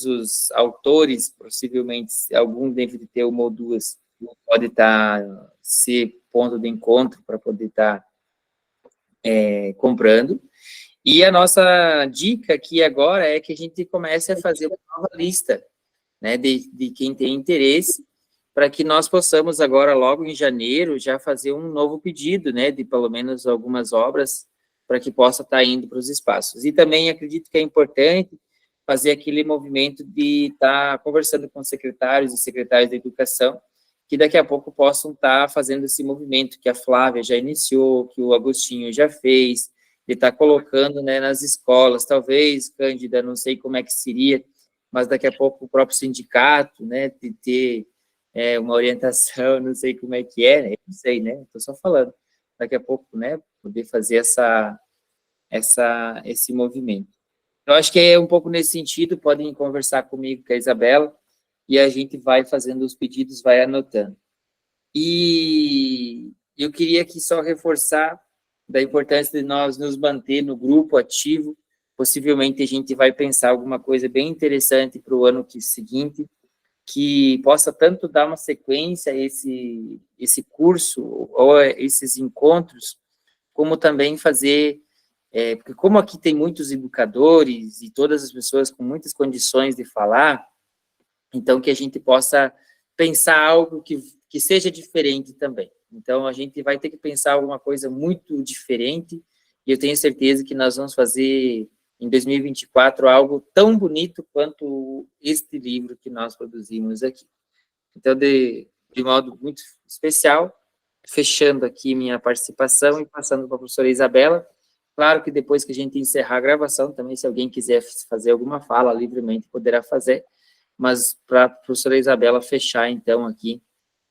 os autores, possivelmente, algum deve ter 1 ou 2, pode ser ponto de encontro para poder estar comprando. E a nossa dica aqui agora é que a gente comece a fazer uma nova lista, né, de quem tem interesse, para que nós possamos agora, logo em janeiro, já fazer um novo pedido, né, de pelo menos algumas obras, para que possa estar indo para os espaços. E também acredito que é importante fazer aquele movimento de estar conversando com secretários e secretárias da educação, que daqui a pouco possam estar fazendo esse movimento que a Flávia já iniciou, que o Agostinho já fez, de estar colocando, né, nas escolas, talvez, Cândida, não sei como é que seria, mas daqui a pouco o próprio sindicato, né, de ter uma orientação, não sei como é que né, não sei, né, estou só falando, daqui a pouco, né, poder fazer esse movimento. Eu acho que é um pouco nesse sentido, podem conversar comigo, com a Isabela, e a gente vai fazendo os pedidos, vai anotando. E eu queria aqui só reforçar da importância de nós nos manter no grupo ativo. Possivelmente a gente vai pensar alguma coisa bem interessante para o ano seguinte, que possa tanto dar uma sequência a esse curso, ou a esses encontros, como também fazer, porque como aqui tem muitos educadores e todas as pessoas com muitas condições de falar, então que a gente possa pensar algo que seja diferente também. Então, a gente vai ter que pensar alguma coisa muito diferente, e eu tenho certeza que nós vamos fazer, em 2024, algo tão bonito quanto este livro que nós produzimos aqui. Então, de modo muito especial, fechando aqui minha participação e passando para a professora Isabela. Claro que depois que a gente encerrar a gravação, também, se alguém quiser fazer alguma fala, livremente poderá fazer, mas para a professora Isabela fechar, então, aqui,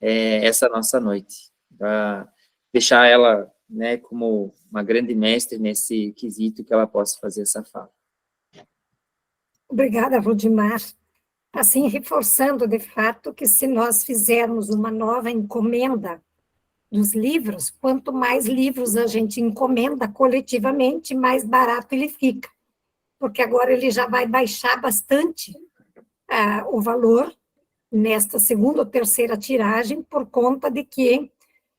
essa nossa noite, para deixar ela, né, como uma grande mestre nesse quesito, que ela possa fazer essa fala. Obrigada, Rudimar. Assim, reforçando de fato que se nós fizermos uma nova encomenda dos livros, quanto mais livros a gente encomenda coletivamente, mais barato ele fica, porque agora ele já vai baixar bastante o valor nesta segunda ou terceira tiragem, por conta de que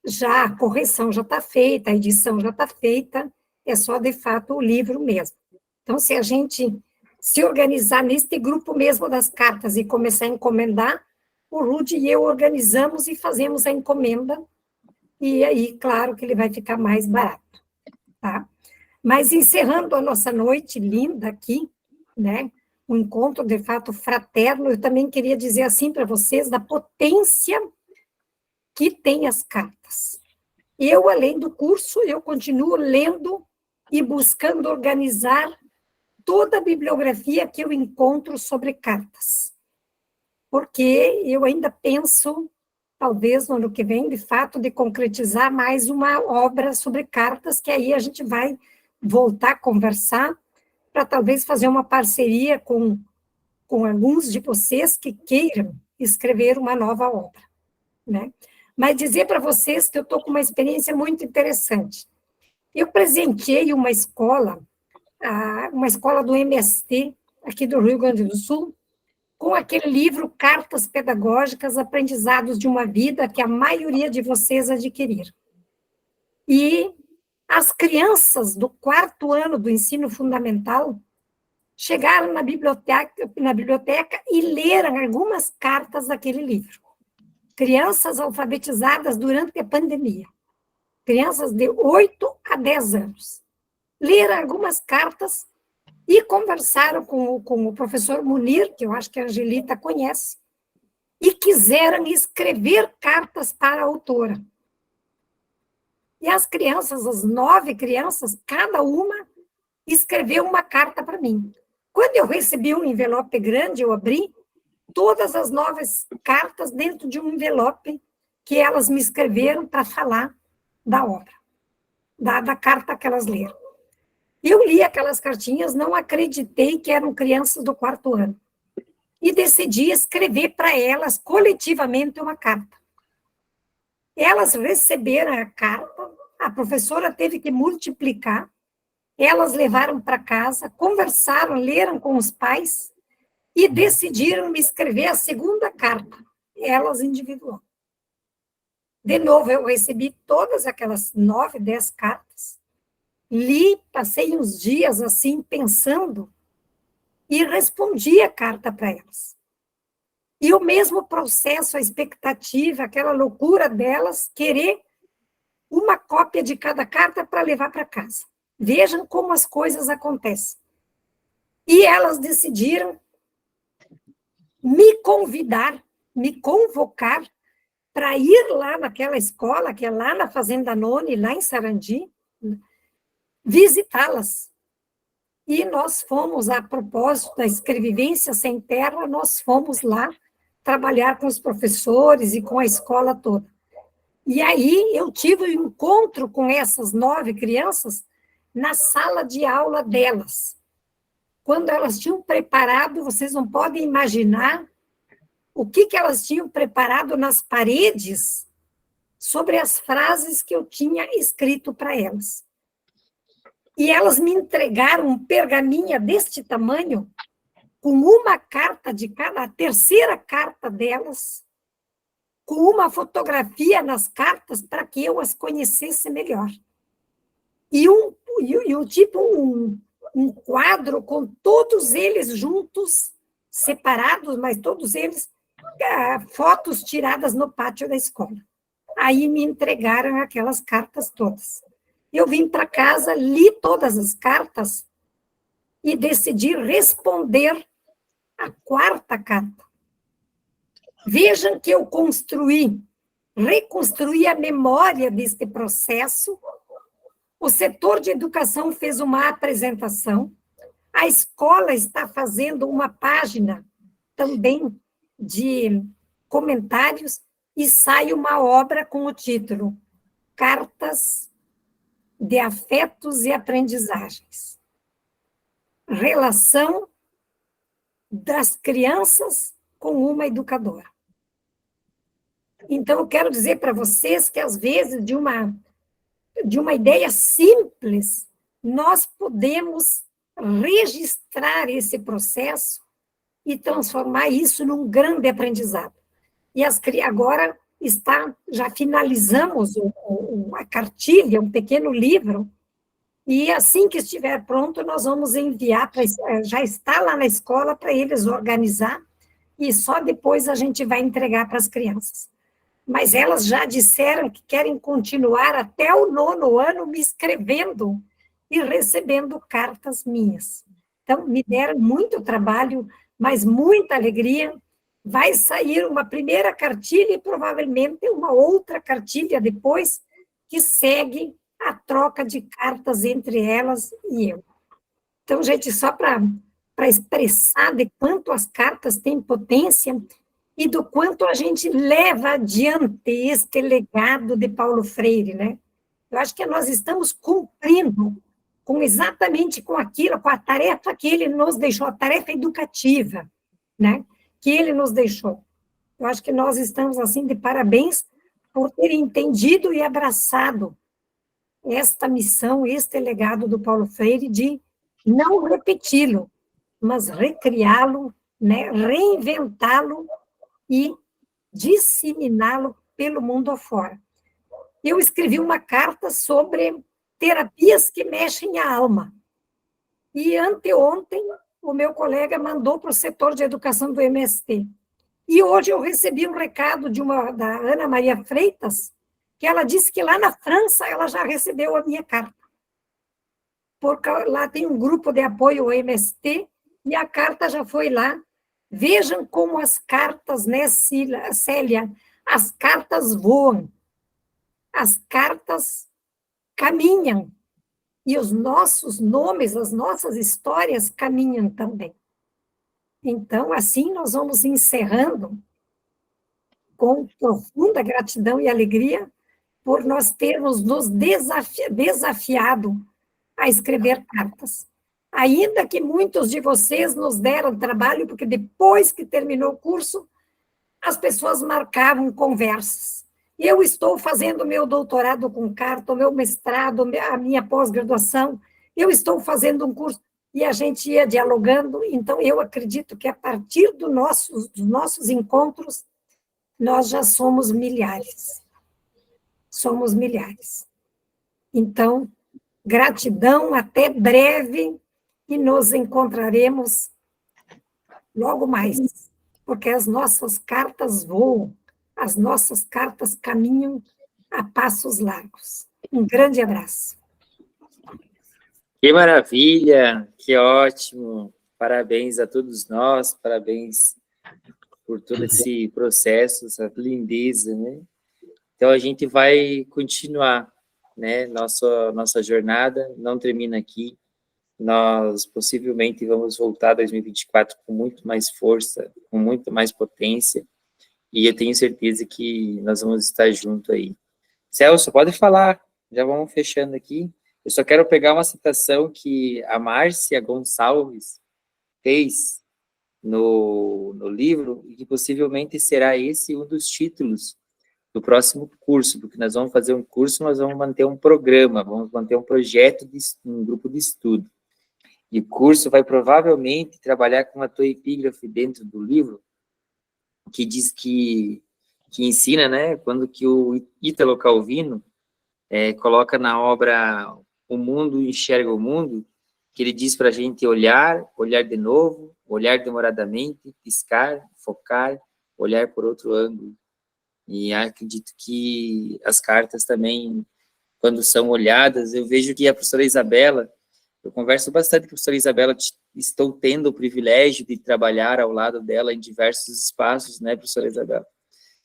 já a correção já está feita, a edição já está feita, é só de fato o livro mesmo. Então, se a gente se organizar neste grupo mesmo das cartas e começar a encomendar, o Rudy e eu organizamos e fazemos a encomenda, e aí, claro, que ele vai ficar mais barato, tá? Mas encerrando a nossa noite linda aqui, né, um encontro de fato fraterno, eu também queria dizer assim para vocês da potência que tem as cartas. Eu, além do curso, eu continuo lendo e buscando organizar toda a bibliografia que eu encontro sobre cartas, porque eu ainda penso, talvez no ano que vem, de fato, de concretizar mais uma obra sobre cartas, que aí a gente vai voltar a conversar, para talvez fazer uma parceria com alguns de vocês que queiram escrever uma nova obra, né? Mas dizer para vocês que eu estou com uma experiência muito interessante. Eu presenteei uma escola do MST, aqui do Rio Grande do Sul, com aquele livro Cartas Pedagógicas, Aprendizados de uma Vida, que a maioria de vocês adquiriram. E as crianças do 4º ano do ensino fundamental chegaram na biblioteca e leram algumas cartas daquele livro. Crianças alfabetizadas durante a pandemia. Crianças de 8 a 10 anos. Leram algumas cartas e conversaram com o professor Munir, que eu acho que a Angelita conhece, e quiseram escrever cartas para a autora. E as crianças, as 9 crianças, cada uma escreveu uma carta para mim. Quando eu recebi um envelope grande, eu abri todas as 9 cartas dentro de um envelope que elas me escreveram para falar da obra, da carta que elas leram. Eu li aquelas cartinhas, não acreditei que eram crianças do 4º ano. E decidi escrever para elas, coletivamente, uma carta. Elas receberam a carta, a professora teve que multiplicar, elas levaram para casa, conversaram, leram com os pais e decidiram me escrever a segunda carta, elas individual. De novo, eu recebi todas aquelas 9, 10 cartas, li, passei uns dias assim, pensando, e respondi a carta para elas. E o mesmo processo, a expectativa, aquela loucura delas, querer uma cópia de cada carta para levar para casa. Vejam como as coisas acontecem. E elas decidiram me convidar, me convocar para ir lá naquela escola, que é lá na Fazenda Noni, lá em Sarandi, visitá-las. E nós fomos, a propósito da Escrevivência Sem Terra, nós fomos lá trabalhar com os professores e com a escola toda. E aí eu tive um encontro com essas 9 crianças na sala de aula delas. Quando elas tinham preparado, vocês não podem imaginar o que elas tinham preparado nas paredes sobre as frases que eu tinha escrito para elas. E elas me entregaram um pergaminho deste tamanho, com uma carta de cada, a terceira carta delas, com uma fotografia nas cartas para que eu as conhecesse melhor. E um quadro com todos eles juntos, separados, mas todos eles, fotos tiradas no pátio da escola. Aí me entregaram aquelas cartas todas. Eu vim para casa, li todas as cartas e decidi responder a 4ª carta. Vejam que eu reconstruí a memória deste processo. O setor de educação fez uma apresentação, a escola está fazendo uma página também de comentários e sai uma obra com o título Cartas de Afetos e Aprendizagens. Relação das crianças com uma educadora. Então, eu quero dizer para vocês que, às vezes, de uma ideia simples, nós podemos registrar esse processo e transformar isso num grande aprendizado. E agora já finalizamos a cartilha, um pequeno livro, e assim que estiver pronto, nós vamos enviar, já está lá na escola para eles organizar, e só depois a gente vai entregar para as crianças. Mas elas já disseram que querem continuar até o 9º ano me escrevendo e recebendo cartas minhas. Então, me deram muito trabalho, mas muita alegria. Vai sair uma primeira cartilha e provavelmente uma outra cartilha depois, que segue a troca de cartas entre elas e eu. Então, gente, só para expressar de quanto as cartas têm potência e do quanto a gente leva adiante este legado de Paulo Freire, né? Eu acho que nós estamos cumprindo exatamente com aquilo, com a tarefa que ele nos deixou, a tarefa educativa, né? Que ele nos deixou. Eu acho que nós estamos, assim, de parabéns por ter entendido e abraçado esta missão, este legado do Paulo Freire, de não repeti-lo, mas recriá-lo, né, reinventá-lo e disseminá-lo pelo mundo afora. Eu escrevi uma carta sobre terapias que mexem a alma. E anteontem, o meu colega mandou para o setor de educação do MST. E hoje eu recebi um recado da Ana Maria Freitas, que ela disse que lá na França ela já recebeu a minha carta. Porque lá tem um grupo de apoio ao MST, e a carta já foi lá. Vejam como as cartas, né, Célia? As cartas voam. As cartas caminham. E os nossos nomes, as nossas histórias caminham também. Então, assim, nós vamos encerrando com profunda gratidão e alegria por nós termos nos desafiado a escrever cartas. Ainda que muitos de vocês nos deram trabalho, porque depois que terminou o curso, as pessoas marcavam conversas. Eu estou fazendo meu doutorado com carta, o meu mestrado, a minha pós-graduação, eu estou fazendo um curso, e a gente ia dialogando. Então, eu acredito que a partir dos nossos encontros, nós já somos milhares. Somos milhares. Então, gratidão, até breve, e nos encontraremos logo mais, porque as nossas cartas voam, as nossas cartas caminham a passos largos. Um grande abraço. Que maravilha, que ótimo. Parabéns a todos nós, parabéns por todo esse processo, essa lindeza, né? Então, a gente vai continuar, né? Nossa jornada não termina aqui. Nós possivelmente vamos voltar 2024 com muito mais força, com muito mais potência, e eu tenho certeza que nós vamos estar juntos aí. Celso, pode falar, já vamos fechando aqui. Eu só quero pegar uma citação que a Márcia Gonçalves fez no livro, e que possivelmente será esse um dos títulos do próximo curso, porque nós vamos fazer um curso, nós vamos manter um programa, vamos manter um projeto, um grupo de estudo. E o curso vai provavelmente trabalhar com a tua epígrafe dentro do livro, que diz que ensina, né, quando que o Ítalo Calvino coloca na obra O Mundo Enxerga o Mundo, que ele diz para a gente olhar de novo, olhar demoradamente, piscar, focar, olhar por outro ângulo. E acredito que as cartas também, quando são olhadas, eu vejo que a professora Isabela, eu converso bastante com a professora Isabela, estou tendo o privilégio de trabalhar ao lado dela em diversos espaços, né, professora Isabela?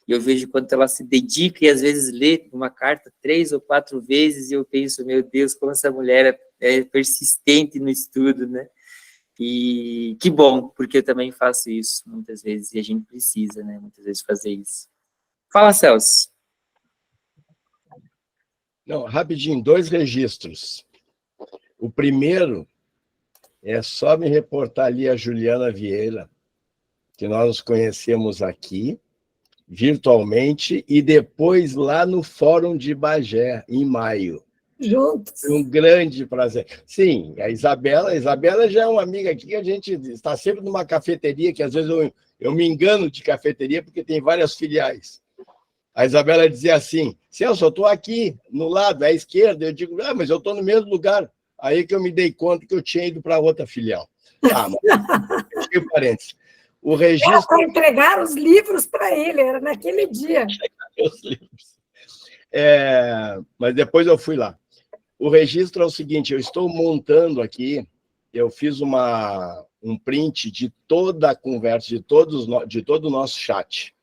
E eu vejo quanto ela se dedica e às vezes lê uma carta 3 ou 4 vezes, e eu penso, meu Deus, como essa mulher é persistente no estudo, né? E que bom, porque eu também faço isso muitas vezes, e a gente precisa, né, muitas vezes fazer isso. Fala, Celso. Não, rapidinho, 2 registros. O primeiro é só me reportar ali a Juliana Vieira, que nós nos conhecemos aqui, virtualmente, e depois lá no Fórum de Bagé, em maio. Juntos. Foi um grande prazer. Sim, a Isabela já é uma amiga aqui, que a gente está sempre numa cafeteria, que às vezes eu me engano de cafeteria, porque tem várias filiais. A Isabela dizia assim, Celso, eu estou aqui, no lado, à esquerda. Eu digo, mas eu estou no mesmo lugar. Aí que eu me dei conta que eu tinha ido para outra filial. Ah, mas fechei parênteses. O registro... Para entregar os livros para ele, era naquele dia. Os livros. Mas depois eu fui lá. O registro é o seguinte, eu estou montando aqui, eu fiz um print de toda a conversa, de todo o nosso chat,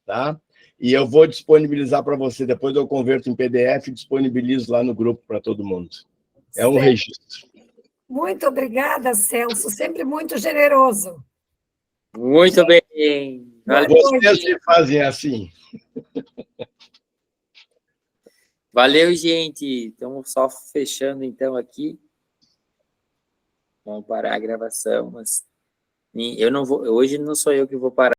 tá? E eu vou disponibilizar para você, depois eu converto em PDF e disponibilizo lá no grupo para todo mundo. É um registro. Muito obrigada, Celso, sempre muito generoso. Muito bem. Vocês que fazem assim. Valeu, gente. Estamos só fechando, então, aqui. Vamos parar a gravação, mas eu não vou... Hoje não sou eu que vou parar.